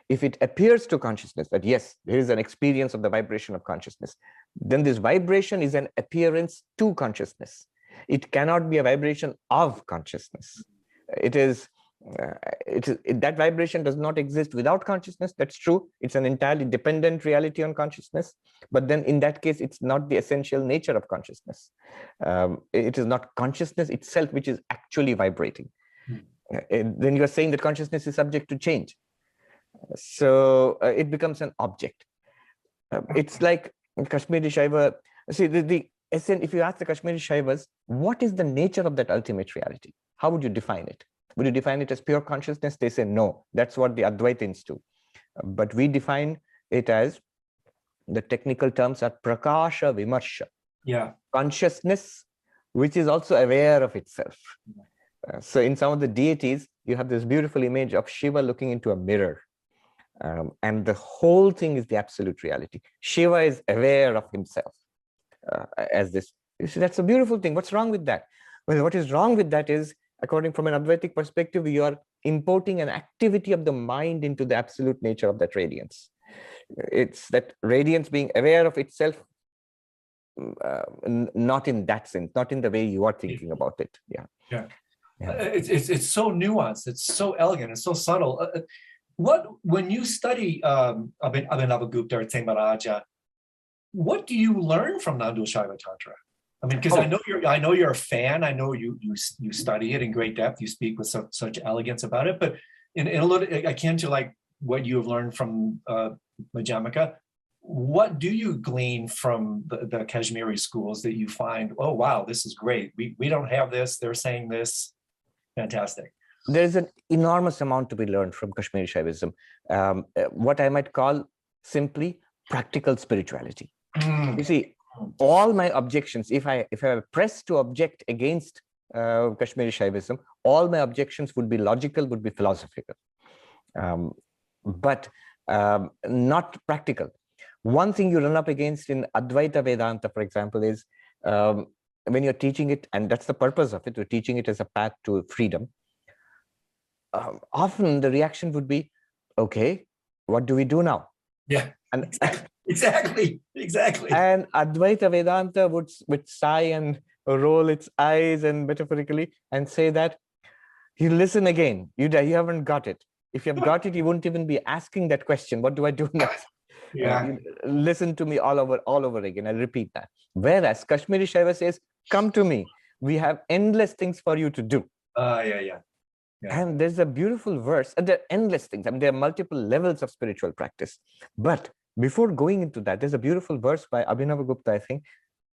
If it appears to consciousness that yes, there is an experience of the vibration of consciousness, then this vibration is an appearance to consciousness. It cannot be a vibration of consciousness. That vibration does not exist without consciousness. That's true. It's an entirely dependent reality on consciousness. But then in that case, it's not the essential nature of consciousness. It is not consciousness itself which is actually vibrating. Then you're saying that consciousness is subject to change. So it becomes an object. It's like Kashmiri Shaiva. See, the essence, if you ask the Kashmiri Shaivas, what is the nature of that ultimate reality? How would you define it? Would you define it as pure consciousness? They say no. That's what the Advaitins do. But we define it as, the technical terms are prakasha vimarsha. Yeah. Consciousness, which is also aware of itself. So in some of the deities, you have this beautiful image of Shiva looking into a mirror. And the whole thing is the absolute reality. Shiva is aware of himself as this. You see, that's a beautiful thing. What's wrong with that? Well, what is wrong with that is, according from an Advaitic perspective, you are importing an activity of the mind into the absolute nature of that radiance. It's that radiance being aware of itself, not in that sense, not in the way you are thinking about it. Yeah. It's so nuanced. It's so elegant. It's so subtle. When you study Abhinavagupta or Temaraja, what do you learn from non-dual Shaiva Tantra? I mean, because I know you're a fan. I know you study it in great depth. You speak with such elegance about it. But in a little akin to like what you have learned from Madhyamaka, what do you glean from the Kashmiri schools that you find? Oh wow, this is great. We don't have this. They're saying this. Fantastic. There is an enormous amount to be learned from Kashmiri Shaivism. What I might call simply practical spirituality. You see, all my objections, if I were pressed to object against Kashmiri Shaivism, all my objections would be logical, would be philosophical, but not practical. One thing you run up against in Advaita Vedanta, for example, is when you're teaching it, and that's the purpose of it, you're teaching it as a path to freedom. often the reaction would be, okay, what do we do now? Yeah, And exactly. And Advaita Vedanta would sigh and roll its eyes and metaphorically and say that you listen again, you haven't got it. If you have got it, you wouldn't even be asking that question. What do I do next? Yeah. You listen to me all over again. I'll repeat that. Whereas Kashmiri Shaiva says, come to me. We have endless things for you to do. Yeah. And there's a beautiful verse, and there are endless things. I mean, there are multiple levels of spiritual practice. But before going into that, there's a beautiful verse by Abhinavagupta, I think,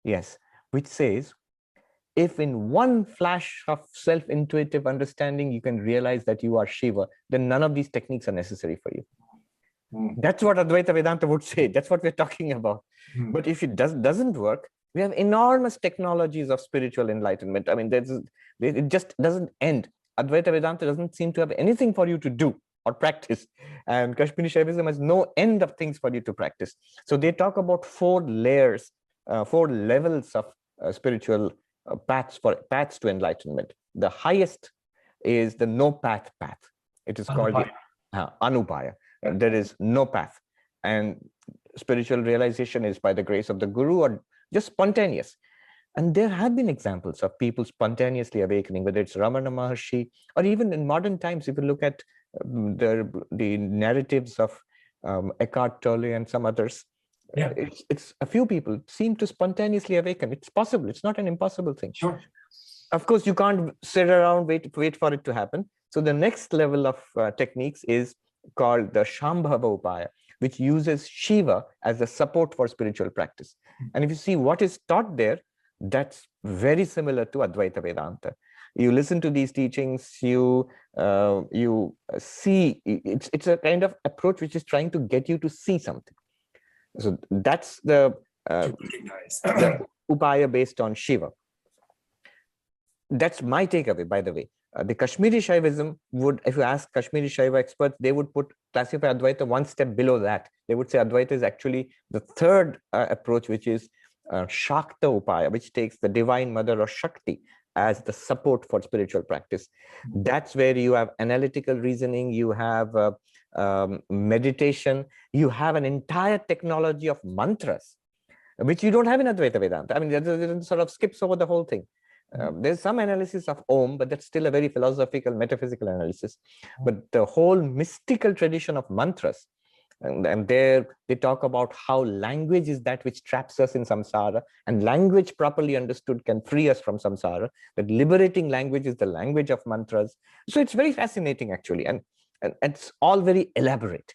yes, which says, if in one flash of self-intuitive understanding you can realize that you are Shiva, then none of these techniques are necessary for you. That's what Advaita Vedanta would say. That's what we're talking about. But if it doesn't work, we have enormous technologies of spiritual enlightenment. I mean, it just doesn't end. Advaita Vedanta doesn't seem to have anything for you to do or practice. And Kashmiri Shaivism has no end of things for you to practice. So they talk about 4 layers, 4 levels of spiritual paths to enlightenment. The highest is the no path path. It is called the Anupaya. There is no path. And spiritual realization is by the grace of the Guru or just spontaneous. And there have been examples of people spontaneously awakening, whether it's Ramana Maharshi, or even in modern times, if you look at the narratives of Eckhart Tolle and some others, it's a few people seem to spontaneously awaken. It's possible. It's not an impossible thing. Sure. Of course, you can't sit around, wait for it to happen. So the next level of techniques is called the Shambhava Upaya, which uses Shiva as a support for spiritual practice. And if you see what is taught there, that's very similar to Advaita Vedanta. You listen to these teachings, you see, it's a kind of approach which is trying to get you to see something. So that's the upaya based on Shiva. That's my takeaway, by the way. The Kashmiri Shaivism would, if you ask Kashmiri Shaiva experts, they would classify Advaita one step below that. They would say Advaita is actually the third approach, which is Shakta Upaya, which takes the Divine Mother or Shakti as the support for spiritual practice. That's where you have analytical reasoning, you have meditation, you have an entire technology of mantras, which you don't have in Advaita Vedanta. I mean, it sort of skips over the whole thing. There's some analysis of Om, but that's still a very philosophical, metaphysical analysis. But the whole mystical tradition of mantras, and there they talk about how language is that which traps us in samsara, and language properly understood can free us from samsara. That liberating language is the language of mantras. So it's very fascinating, actually, and it's all very elaborate.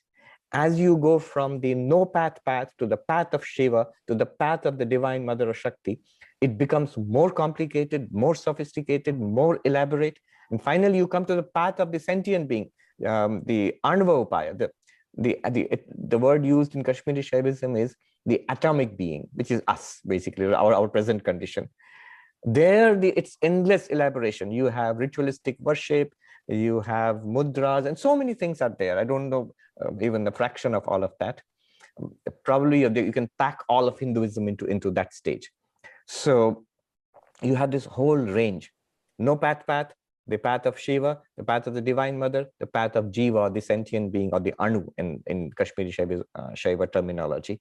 As you go from the no path to the path of Shiva, to the path of the Divine Mother or Shakti, it becomes more complicated, more sophisticated, more elaborate. And finally, you come to the path of the sentient being, the Anva Upaya. The word used in Kashmiri Shaivism is the atomic being, which is us, basically, our present condition. There, it's endless elaboration. You have ritualistic worship, you have mudras, and so many things are there. I don't know even a fraction of all of that. Probably you can pack all of Hinduism into that stage. So you have this whole range. No path, the path of Shiva, the path of the Divine Mother, the path of Jiva, the sentient being, or the Anu in Kashmiri Shaiva terminology.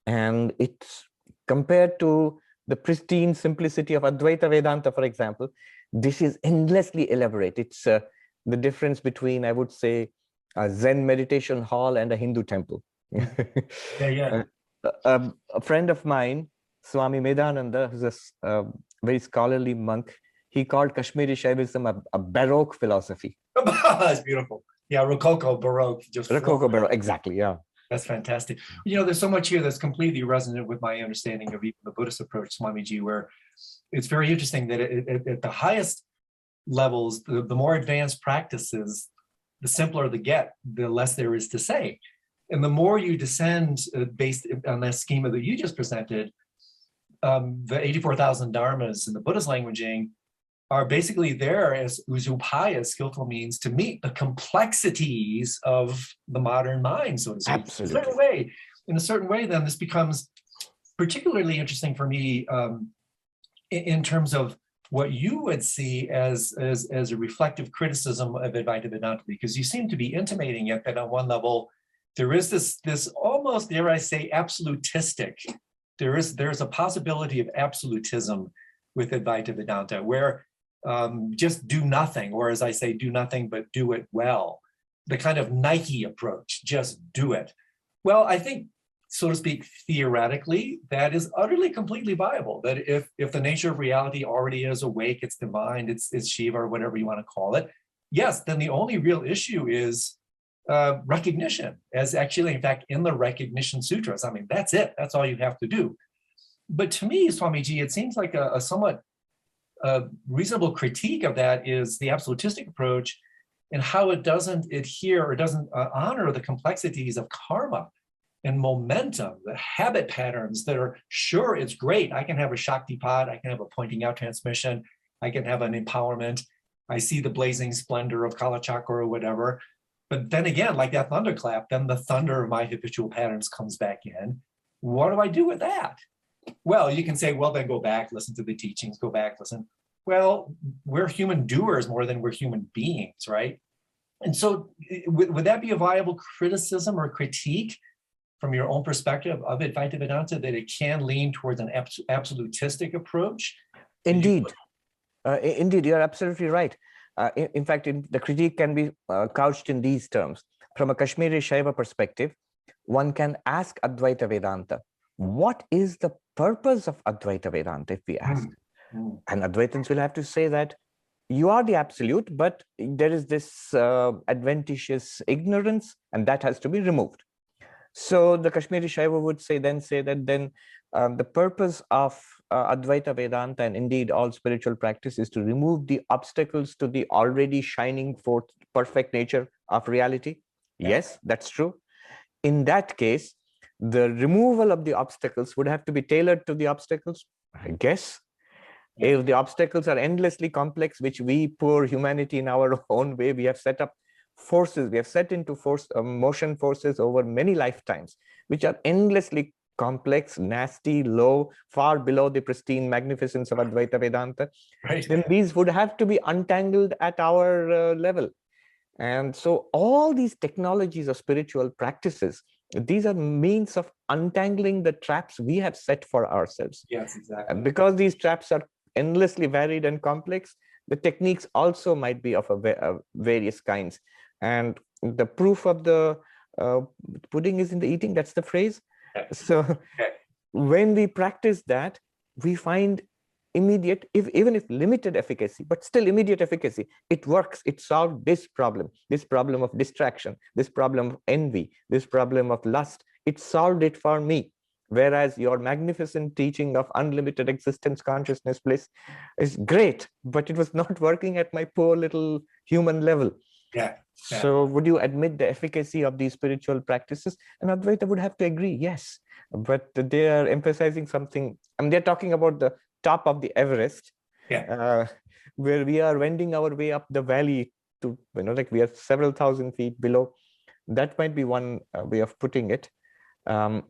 And it's compared to the pristine simplicity of Advaita Vedanta, for example, this is endlessly elaborate. It's the difference between, I would say, a Zen meditation hall and a Hindu temple. A friend of mine, Swami Medananda, who's a very scholarly monk, he called Kashmiri Shaivism a Baroque philosophy. That's beautiful. Yeah, Rococo, Baroque. Just Rococo, Baroque, exactly, yeah. That's fantastic. You know, there's so much here that's completely resonant with my understanding of even the Buddhist approach, Swamiji, where it's very interesting that at the highest levels, the more advanced practices, the simpler the get, the less there is to say. And the more you descend based on that schema that you just presented, the 84,000 dharmas in the Buddhist languaging are basically there as upaya, skillful means to meet the complexities of the modern mind, so to speak. Absolutely. In a certain way, then this becomes particularly interesting for me in terms of what you would see as a reflective criticism of Advaita Vedanta, because you seem to be intimating it that on one level, there is this almost, dare I say, absolutistic. There's a possibility of absolutism with Advaita Vedanta, where just do nothing, or as I say, do nothing but do it well. The kind of Nike approach, just do it. Well, I think, so to speak, theoretically, that is utterly completely viable. That if the nature of reality already is awake, it's divine, it's Shiva, or whatever you want to call it, yes, then the only real issue is recognition, as actually, in fact, in the recognition sutras. I mean, that's it. That's all you have to do. But to me, Swamiji, it seems like a somewhat reasonable critique of that is the absolutistic approach and how it doesn't adhere or doesn't honor the complexities of karma and momentum, the habit patterns that are, sure, it's great. I can have a Shaktipat, I can have a pointing out transmission, I can have an empowerment. I see the blazing splendor of Kalachakra or whatever. But then again, like that thunderclap, then the thunder of my habitual patterns comes back in. What do I do with that? Well, you can say, well, then go back, listen to the teachings, go back, listen. Well, we're human doers more than we're human beings, right? And so would that be a viable criticism or critique from your own perspective of Advaita Vedanta, that it can lean towards an absolutistic approach? Indeed. Indeed, you're absolutely right. In fact, the critique can be couched in these terms. From a Kashmiri Shaiva perspective, one can ask Advaita Vedanta, what is the purpose of Advaita Vedanta, if we ask? And Advaitins will have to say that you are the absolute, but there is this adventitious ignorance, and that has to be removed. So the Kashmiri Shaiva would say that the purpose of Advaita Vedanta, and indeed all spiritual practice, is to remove the obstacles to the already shining forth perfect nature of reality. Yeah. Yes, that's true. In that case, the removal of the obstacles would have to be tailored to the obstacles, I guess. Yeah. If the obstacles are endlessly complex, which we poor humanity in our own way, we have set up forces, we have set into motion forces over many lifetimes, which are endlessly complex, nasty, low, far below the pristine magnificence of Advaita Vedanta, right. Then these would have to be untangled at our level. And so all these technologies of spiritual practices, these are means of untangling the traps we have set for ourselves. Yes, exactly. And because these traps are endlessly varied and complex, the techniques also might be of various kinds. And the proof of the pudding is in the eating, that's the phrase. Okay. So okay. When we practice that, we find immediate, even if limited efficacy, but still immediate efficacy. It works, it solved this problem of distraction, this problem of envy, this problem of lust. It solved it for me. Whereas your magnificent teaching of unlimited existence, consciousness, bliss is great, but it was not working at my poor little human level. Yeah. Yeah. So would you admit the efficacy of these spiritual practices? And Advaita would have to agree, yes, but they are emphasizing something. I mean, they're talking about the top of the Everest, yeah. Where we are wending our way up the valley to, like we are several thousand feet below. That might be one way of putting it. I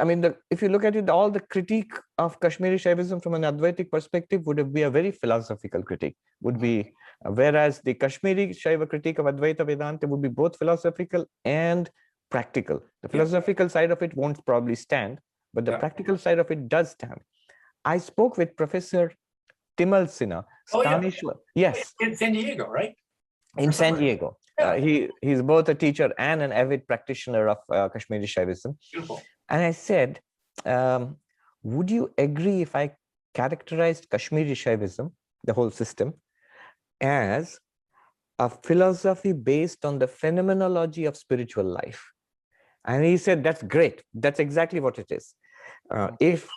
mean, if you look at it, all the critique of Kashmiri Shaivism from an Advaitic perspective would be a very philosophical critique, would be, whereas the Kashmiri Shaiva critique of Advaita Vedanta would be both philosophical and practical. The philosophical side of it won't probably stand, but the practical side of it does stand. I spoke with Professor Timal Sinha. Yes. In San Diego, right? In San Diego. Yeah. He's both a teacher and an avid practitioner of Kashmiri Shaivism. Beautiful. And I said, would you agree if I characterized Kashmiri Shaivism, the whole system, as a philosophy based on the phenomenology of spiritual life? And he said, that's great. That's exactly what it is. If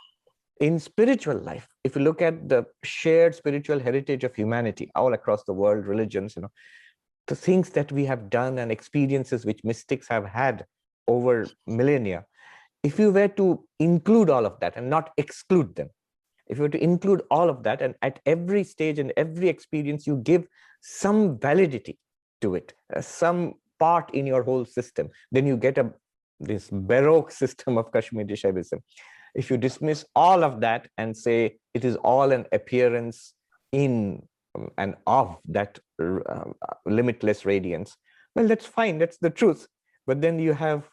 in spiritual life, if you look at the shared spiritual heritage of humanity all across the world, religions, the things that we have done and experiences which mystics have had over millennia, if you were to include all of that and not exclude them, if you were to include all of that, and at every stage and every experience, you give some validity to it, some part in your whole system, then you get this Baroque system of Kashmiri Shaivism. If you dismiss all of that and say it is all an appearance in and of that limitless radiance. Well, that's fine. That's the truth. But then you have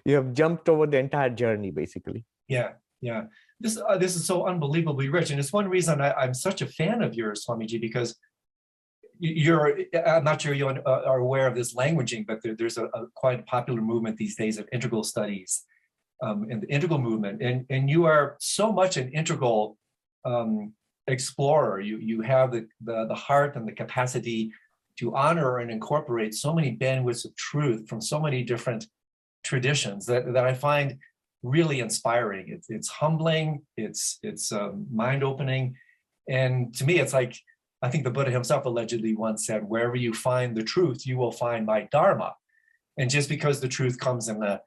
you have jumped over the entire journey, basically. Yeah, yeah. This is so unbelievably rich, and it's one reason I'm such a fan of yours, Swamiji, because I'm not sure you are aware of this languaging, but there's a quite popular movement these days of integral studies, and the integral movement, and you are so much an integral explorer. You have the heart and the capacity to honor and incorporate so many bandwidths of truth from so many different traditions that I find really inspiring. It's humbling, it's mind-opening, and to me it's like, I think the Buddha himself allegedly once said, wherever you find the truth, you will find my Dharma. And just because the truth comes in the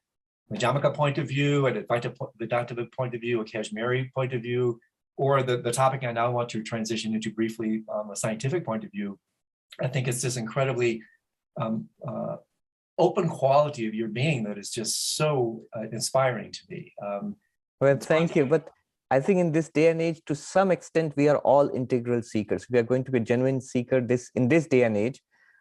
Madhyamaka point of view, an Advaita Vedanta point of view, a Kashmiri point of view, or the topic I now want to transition into briefly, a scientific point of view, I think it's this incredibly open quality of your being that is just so inspiring to me. Well, thank you. But I think in this day and age, to some extent, we are all integral seekers. We are going to be a genuine seeker in this day and age.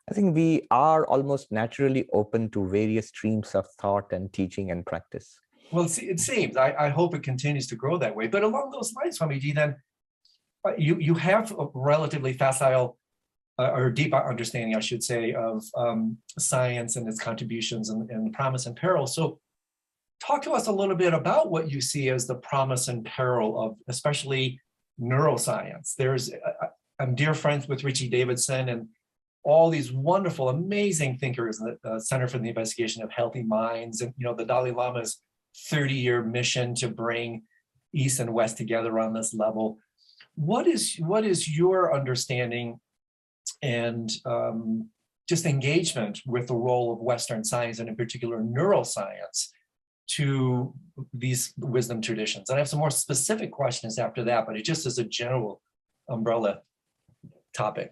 I think we are almost naturally open to various streams of thought and teaching and practice. Well, it seems. I hope it continues to grow that way. But along those lines, Swamiji, then you have a relatively facile or deep understanding, I should say, of science and its contributions and the promise and peril. So talk to us a little bit about what you see as the promise and peril of especially neuroscience. I'm dear friends with Richie Davidson and all these wonderful, amazing thinkers in the Center for the Investigation of Healthy Minds, and the Dalai Lama's 30-year mission to bring East and West together on this level. What is your understanding and just engagement with the role of Western science, and in particular neuroscience, to these wisdom traditions? And I have some more specific questions after that, but it just is a general umbrella topic.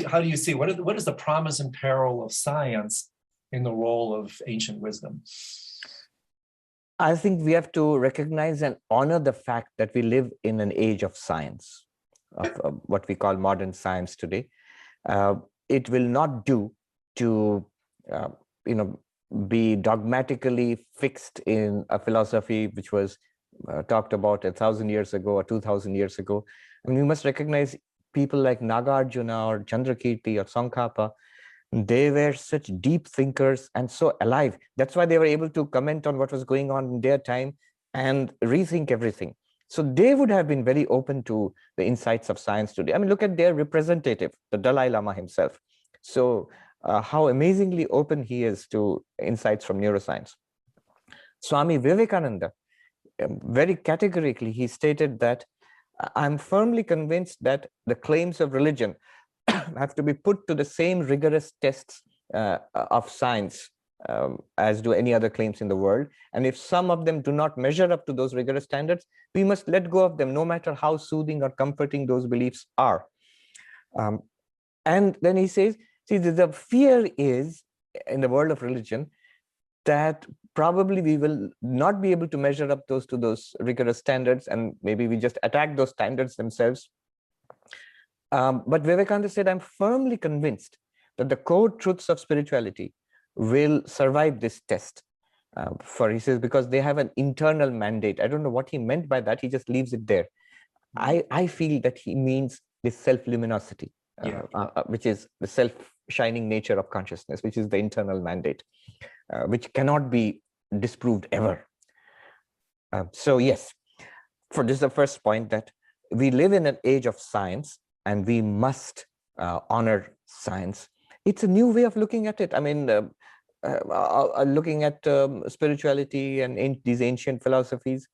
How do you see, what is the promise and peril of science in the role of ancient wisdom? I think we have to recognize and honor the fact that we live in an age of science, of what we call modern science today. It will not do to, be dogmatically fixed in a philosophy which was talked about 1,000 years ago or 2,000 years ago. And we must recognize people like Nagarjuna or Chandrakirti or Tsongkhapa. They were such deep thinkers and so alive. That's why they were able to comment on what was going on in their time and rethink everything. So they would have been very open to the insights of science today. I mean, look at their representative, the Dalai Lama himself. So how amazingly open he is to insights from neuroscience. Swami Vivekananda, very categorically, he stated that I'm firmly convinced that the claims of religion have to be put to the same rigorous tests of science as do any other claims in the world. And if some of them do not measure up to those rigorous standards, we must let go of them, no matter how soothing or comforting those beliefs are. And then he says, see, the fear is in the world of religion that probably we will not be able to measure up to those rigorous standards, and maybe we just attack those standards themselves. But Vivekananda said, I'm firmly convinced that the core truths of spirituality will survive this test. He says, because they have an internal mandate. I don't know what he meant by that. He just leaves it there. I feel that he means this self-luminosity, which is the self-shining nature of consciousness, which is the internal mandate, which cannot be disproved ever. So yes, this is the first point, that we live in an age of science and we must honor science. It's a new way of looking at it. I mean, looking at spirituality and these ancient philosophies,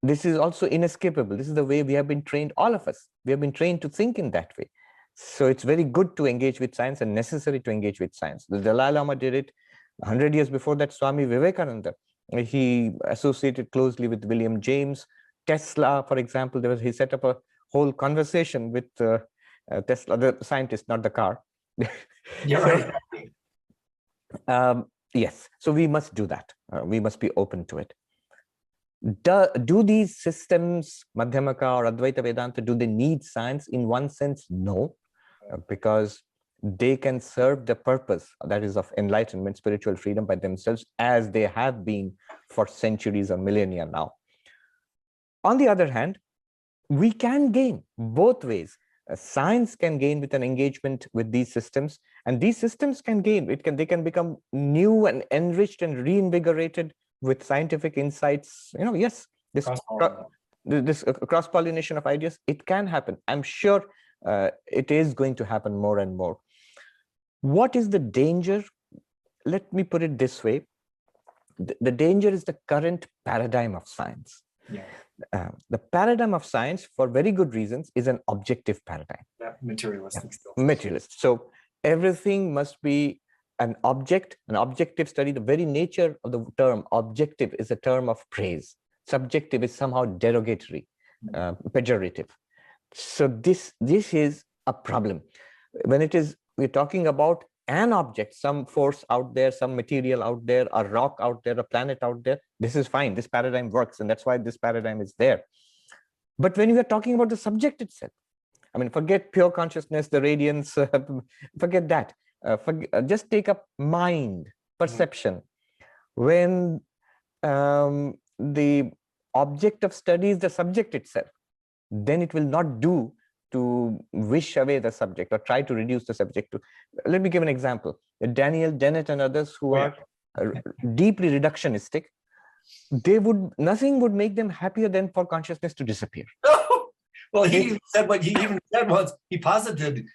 this is also inescapable. This is the way we have been trained, all of us. We have been trained to think in that way. So it's very good to engage with science and necessary to engage with science. The Dalai Lama did it 100 years before that. Swami Vivekananda, he associated closely with William James. Tesla, for example, he set up a whole conversation with Tesla, the scientist, not the car. Yeah, right. Yes, so we must do that. We must be open to it. Do these systems, Madhyamaka or Advaita Vedanta, do they need science? In one sense, no, because they can serve the purpose, that is of enlightenment, spiritual freedom by themselves, as they have been for centuries or millennia now. On the other hand, we can gain both ways. Science can gain with an engagement with these systems, and these systems can gain. They can become new and enriched and reinvigorated with scientific insights. Yes, this cross-pollination of ideas, it can happen. I'm sure it is going to happen more and more. What is the danger? Let me put it this way. The danger is the current paradigm of science. Yeah. The paradigm of science, for very good reasons, is an objective paradigm. Yeah, materialistic still. Materialist. So everything must be an objective study. The very nature of the term objective is a term of praise. Subjective is somehow derogatory, pejorative. So this is a problem. When we're talking about an object, some force out there, some material out there, a rock out there, a planet out there, this is fine. This paradigm works, and that's why this paradigm is there. But when we are talking about the subject itself, I mean, forget pure consciousness, the radiance, forget that. Just take up mind, perception. When the object of study is the subject itself, then it will not do to wish away the subject or try to reduce the subject to. Let me give an example. Daniel Dennett and others who are deeply reductionistic, nothing would make them happier than for consciousness to disappear. Well, he said what he even said was, he posited,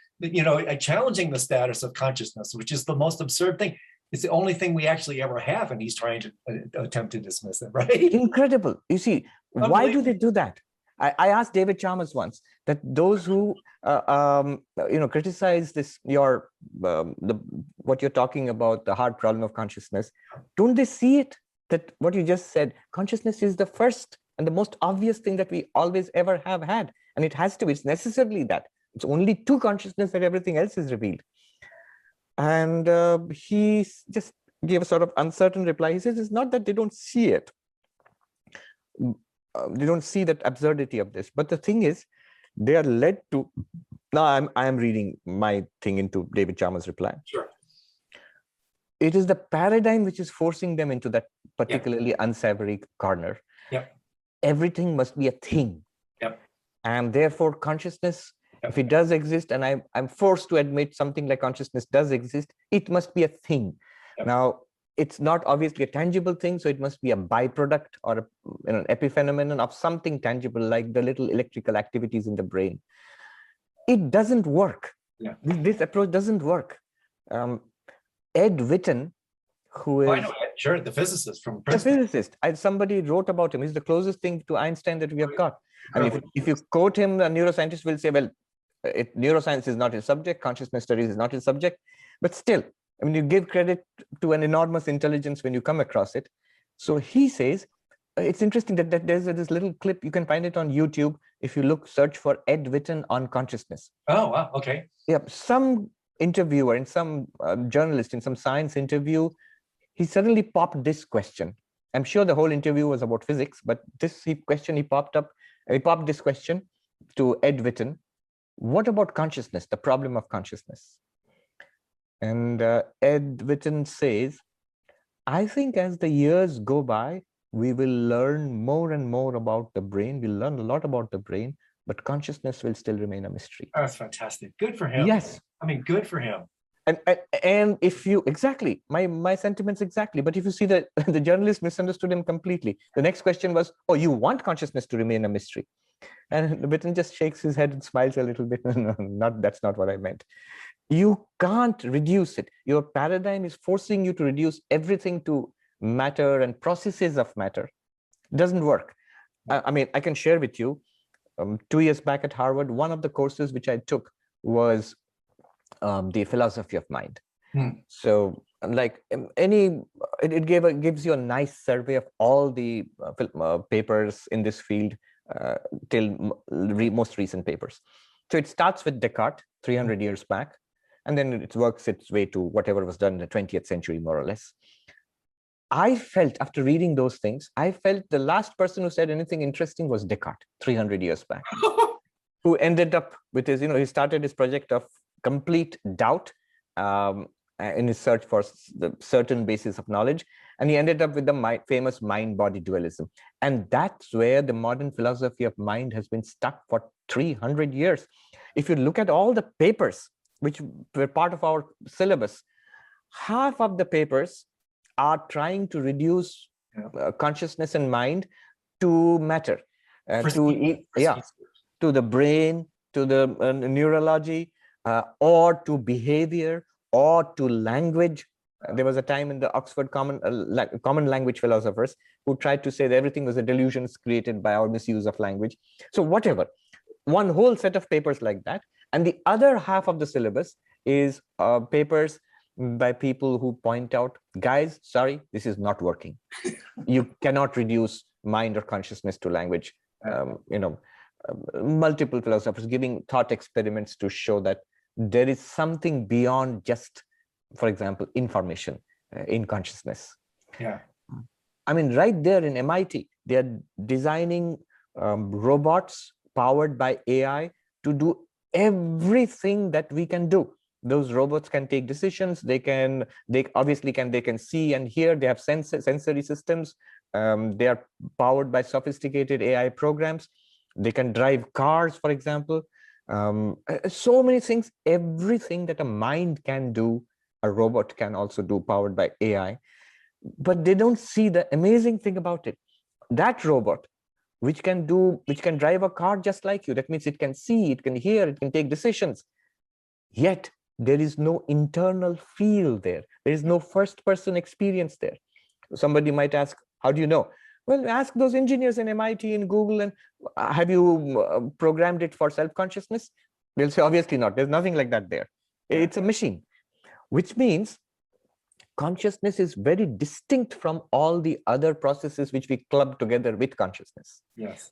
challenging the status of consciousness, which is the most absurd thing. It's the only thing we actually ever have, and he's trying to attempt to dismiss it, right? Incredible. You see, why do they do that? I asked David Chalmers once that those who criticize this, what you're talking about, the hard problem of consciousness, don't they see it? That what you just said, consciousness is the first and the most obvious thing that we always ever have had, and it has to be. It's necessarily that. It's only to consciousness that everything else is revealed. And he just gave a sort of uncertain reply. He says it's not that they don't see it. They don't see that absurdity of this. But the thing is, they are led to. Now I am reading my thing into David Chalmers' reply. Sure. It is the paradigm which is forcing them into that particularly unsavory corner. Yep. Everything must be a thing. Yep. And therefore, consciousness, if it does exist, and I'm forced to admit something like consciousness does exist, it must be a thing. Yep. Now, it's not obviously a tangible thing, so it must be a byproduct or an epiphenomenon of something tangible, like the little electrical activities in the brain. It doesn't work. Yeah. This approach doesn't work. Ed Witten, who is... I know Ed, sure, the physicist from Princeton. The physicist. Somebody wrote about him. He's the closest thing to Einstein that we have got. I mean, if you quote him, a neuroscientist will say, well, neuroscience is not his subject, consciousness studies is not his subject, but still, I mean, you give credit to an enormous intelligence when you come across it. So he says, it's interesting that there's this little clip, you can find it on YouTube. If you search for Ed Witten on consciousness. Oh, wow, okay. Yeah, some interviewer and some journalist in some science interview, he suddenly popped this question. I'm sure the whole interview was about physics, but he popped this question to Ed Witten. What about consciousness, the problem of consciousness? And Ed Witten says, I think as the years go by, we will learn more and more about the brain. We'll learn a lot about the brain, but consciousness will still remain a mystery. Oh, that's fantastic. Good for him. Yes. I mean, good for him. And if you, exactly, my sentiments exactly, but if you see that the journalist misunderstood him completely. The next question was, oh, you want consciousness to remain a mystery? And Witten just shakes his head and smiles a little bit. No, that's not what I meant. You can't reduce it. Your paradigm is forcing you to reduce everything to matter and processes of matter. It doesn't work. I mean, I can share with you, 2 years back at Harvard, one of the courses which I took was the philosophy of mind. So like it gives you a nice survey of all the papers in this field till most recent papers. So it starts with Descartes 300 years back, and then it works its way to whatever was done in the 20th century, more or less. I felt after reading those things, I felt the last person who said anything interesting was Descartes 300 years back, who ended up with his, he started his project of complete doubt in his search for the certain basis of knowledge. And he ended up with the famous mind-body dualism. And that's where the modern philosophy of mind has been stuck for 300 years. If you look at all the papers which were part of our syllabus, half of the papers are trying to reduce consciousness and mind to matter, to the brain, to the neurology, or to behavior, or to language. There was a time in the Oxford common language philosophers who tried to say that everything was a delusion created by our misuse of language. So whatever, one whole set of papers like that. And the other half of the syllabus is papers by people who point out, guys, sorry, this is not working. You cannot reduce mind or consciousness to language. Multiple philosophers giving thought experiments to show that there is something beyond just, for example, information in consciousness. Yeah. I mean, right there in MIT, they are designing robots powered by AI to do everything that we can do. Those robots can take decisions. They can see and hear. They have sensory systems. They are powered by sophisticated AI programs. They can drive cars, for example. So many things. Everything that a mind can do, a robot can also do, powered by AI. But they don't see the amazing thing about it. That robot, which can drive a car just like you. That means it can see, it can hear, it can take decisions. Yet there is no internal feel there. There is no first-person experience there. Somebody might ask, how do you know? Well, ask those engineers in MIT and Google, and have you programmed it for self-consciousness? They'll say, obviously not. There's nothing like that there. It's a machine, which means consciousness is very distinct from all the other processes which we club together with consciousness. Yes.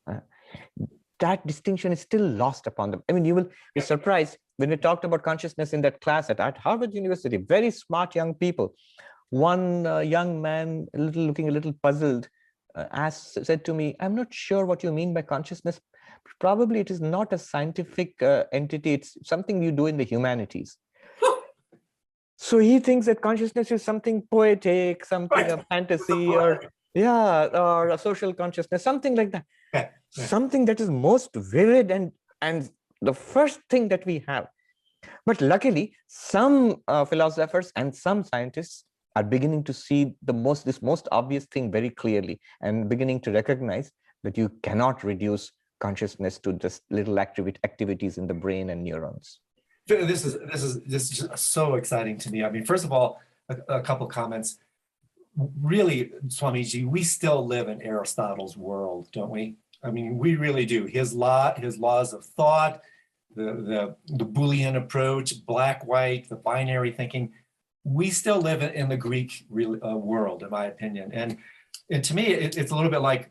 That distinction is still lost upon them. I mean, you will be surprised when we talked about consciousness in that class at Harvard University, very smart young people. One young man, looking a little puzzled, said to me, I'm not sure what you mean by consciousness. Probably it is not a scientific entity. It's something you do in the humanities. So he thinks that consciousness is something poetic, something of fantasy, or a social consciousness, something like that. Something that is most vivid and the first thing that we have. But luckily, some philosophers and some scientists are beginning to see this most obvious thing very clearly, and beginning to recognize that you cannot reduce consciousness to just little activities in the brain and neurons. This is so exciting to me. I mean, first of all, a couple comments. Really, Swamiji, we still live in Aristotle's world, don't we? I mean, we really do. His laws of thought, the Boolean approach, black, white, the binary thinking. We still live in the Greek world, in my opinion. And to me, it's a little bit like,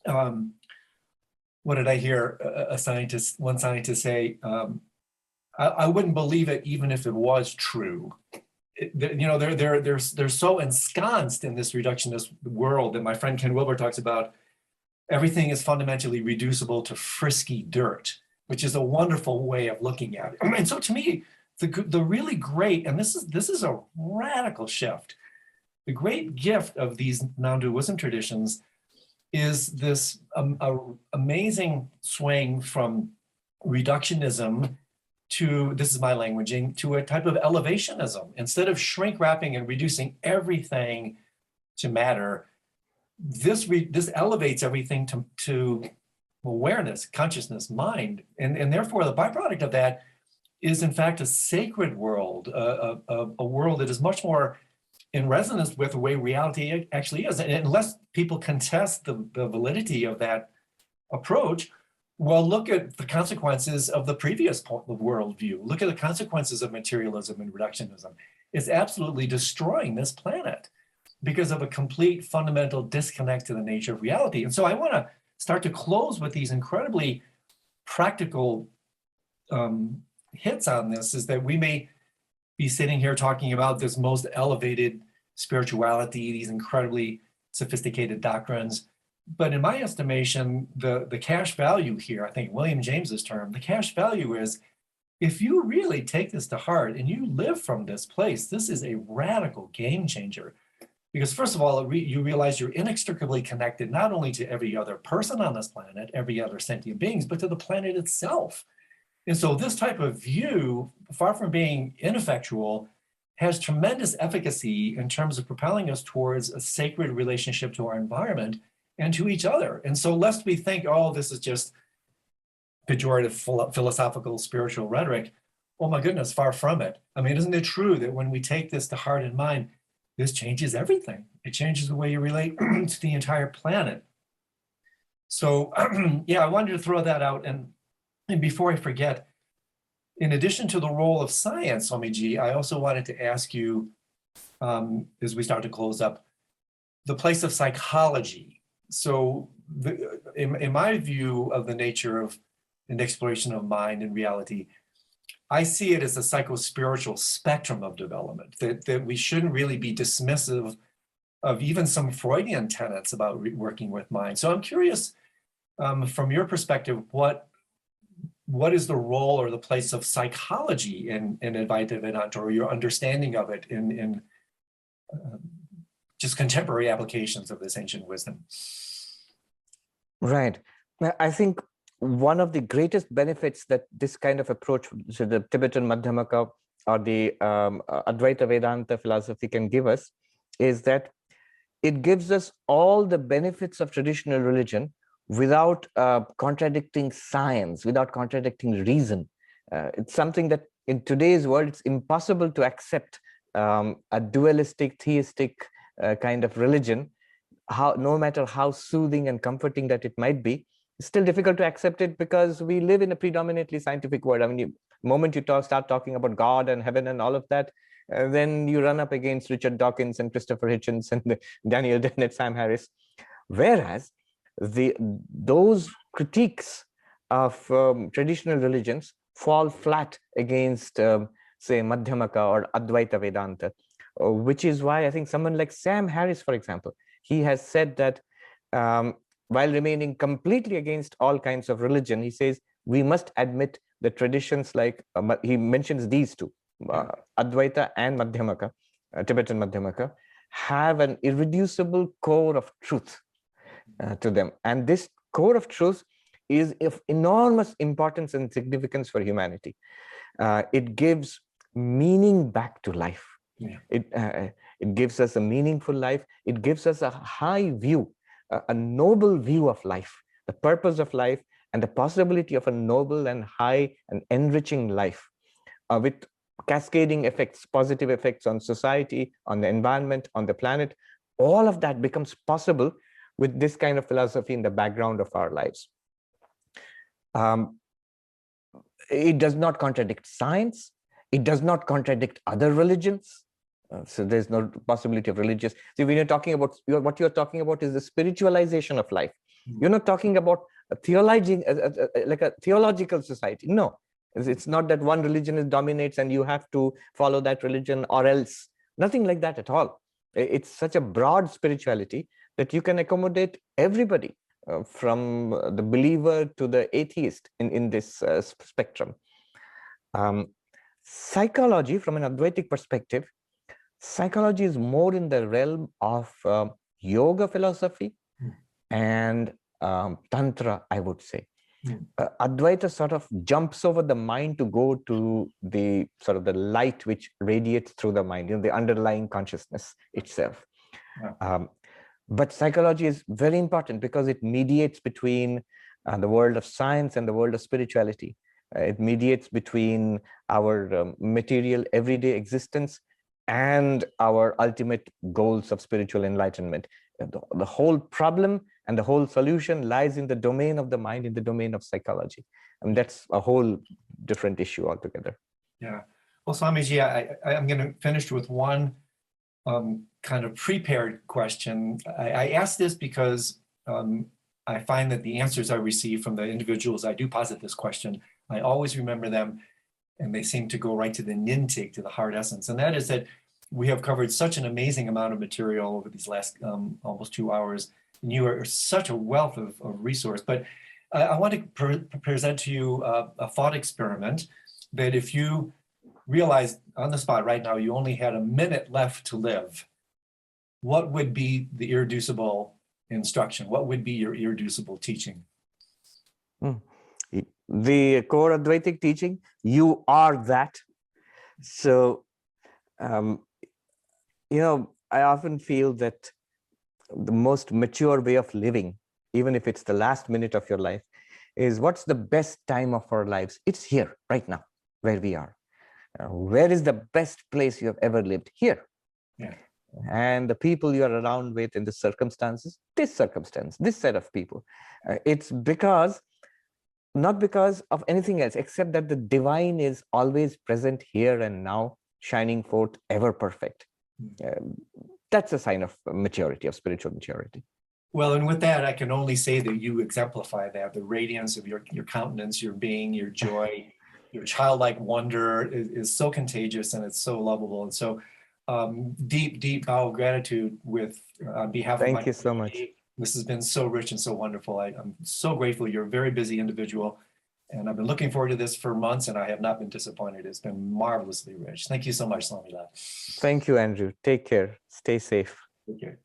what did I hear one scientist say? I wouldn't believe it even if it was true. They're so ensconced in this reductionist world that my friend Ken Wilber talks about. Everything is fundamentally reducible to frisky dirt, which is a wonderful way of looking at it. And so to me, the really great, and this is a radical shift, the great gift of these non-dualism traditions is this amazing swing from reductionism to, this is my languaging, to a type of elevationism. Instead of shrink wrapping and reducing everything to matter, this elevates everything to awareness, consciousness, mind. And therefore the byproduct of that is in fact a sacred world, a world that is much more in resonance with the way reality actually is. And unless people contest the validity of that approach, well, look at the consequences of the previous worldview. Look at the consequences of materialism and reductionism. It's absolutely destroying this planet because of a complete fundamental disconnect to the nature of reality. And so I want to start to close with these incredibly practical hits on this, is that we may be sitting here talking about this most elevated spirituality, these incredibly sophisticated doctrines. But in my estimation, the cash value here, I think William James's term, the cash value is, if you really take this to heart and you live from this place, this is a radical game changer. Because first of all, you realize you're inextricably connected not only to every other person on this planet, every other sentient beings, but to the planet itself. And so this type of view, far from being ineffectual, has tremendous efficacy in terms of propelling us towards a sacred relationship to our environment and to each other. And so lest we think, oh, this is just pejorative philosophical spiritual rhetoric, oh my goodness, far from it. I mean, isn't it true that when we take this to heart and mind, this changes everything? It changes the way you relate to the entire planet. So yeah, I wanted to throw that out. And before I forget, in addition to the role of science, Swamiji, I also wanted to ask you, as we start to close up, the place of psychology. So in my view of the nature of an exploration of mind and reality, I see it as a psycho-spiritual spectrum of development, that we shouldn't really be dismissive of even some Freudian tenets about working with mind. So I'm curious, from your perspective, what is the role or the place of psychology in Advaita Vedanta, or your understanding of it in just contemporary applications of this ancient wisdom? Right. I think one of the greatest benefits that this kind of approach, so the Tibetan Madhyamaka or the Advaita Vedanta philosophy can give us, is that it gives us all the benefits of traditional religion without contradicting science, without contradicting reason. It's something that in today's world, it's impossible to accept a dualistic, theistic kind of religion, no matter how soothing and comforting that it might be. It's still difficult to accept it because we live in a predominantly scientific world. I mean, the moment you start talking about God and heaven and all of that, then you run up against Richard Dawkins and Christopher Hitchens and Daniel Dennett, Sam Harris. Whereas those critiques of traditional religions fall flat against, say, Madhyamaka or Advaita Vedanta, which is why I think someone like Sam Harris, for example, he has said that while remaining completely against all kinds of religion, he says we must admit the traditions like, he mentions these two, Advaita and Madhyamaka, Tibetan Madhyamaka, have an irreducible core of truth to them. And this core of truth is of enormous importance and significance for humanity. It gives meaning back to life. Yeah. It gives us a meaningful life. It gives us a high view, a noble view of life, the purpose of life, and the possibility of a noble and high and enriching life with cascading effects, positive effects on society, on the environment, on the planet. All of that becomes possible with this kind of philosophy in the background of our lives. It does not contradict science. It does not contradict other religions. So there's no possibility of religious. See, when you're talking about, what you're talking about is the spiritualization of life. You're not talking about a theology, like a theological society. No, it's not that one religion dominates and you have to follow that religion or else. Nothing like that at all. It's such a broad spirituality that you can accommodate everybody, from the believer to the atheist in this spectrum. Psychology, from an Advaitic perspective, psychology is more in the realm of yoga philosophy and Tantra, I would say. Advaita sort of jumps over the mind to go to the sort of the light which radiates through the mind, the underlying consciousness itself. But psychology is very important because it mediates between the world of science and the world of spirituality. It mediates between our material everyday existence and our ultimate goals of spiritual enlightenment. The whole problem and the whole solution lies in the domain of the mind, in the domain of psychology. And that's a whole different issue altogether. Yeah. Well, Swamiji, I'm going to finish with one kind of prepared question. I ask this because I find that the answers I receive from the individuals I do posit this question, I always remember them, and they seem to go right to the nintig, to the heart essence. And that is that we have covered such an amazing amount of material over these last almost 2 hours. And you are such a wealth of resource. But I want to present to you a thought experiment that if you realize on the spot right now you only had a minute left to live, what would be the irreducible instruction? What would be your irreducible teaching? The core Advaitic teaching, you are that. So, I often feel that the most mature way of living, even if it's the last minute of your life, is what's the best time of our lives? It's here, right now, where we are. Where is the best place you have ever lived? Here. Yeah. And the people you are around with in the circumstances, this circumstance, this set of people. It's not because of anything else, except that the divine is always present here and now, shining forth, ever perfect. That's a sign of maturity, of spiritual maturity. Well, and with that, I can only say that you exemplify that. The radiance of your countenance, your being, your joy, your childlike wonder is so contagious, and it's so lovable. And so deep bow of gratitude on behalf of my Thank you so much. This has been so rich and so wonderful. I'm so grateful. You're a very busy individual, and I've been looking forward to this for months, and I have not been disappointed. It's been marvelously rich. Thank you so much, Swami. Thank you, Andrew. Take care. Stay safe. Take care.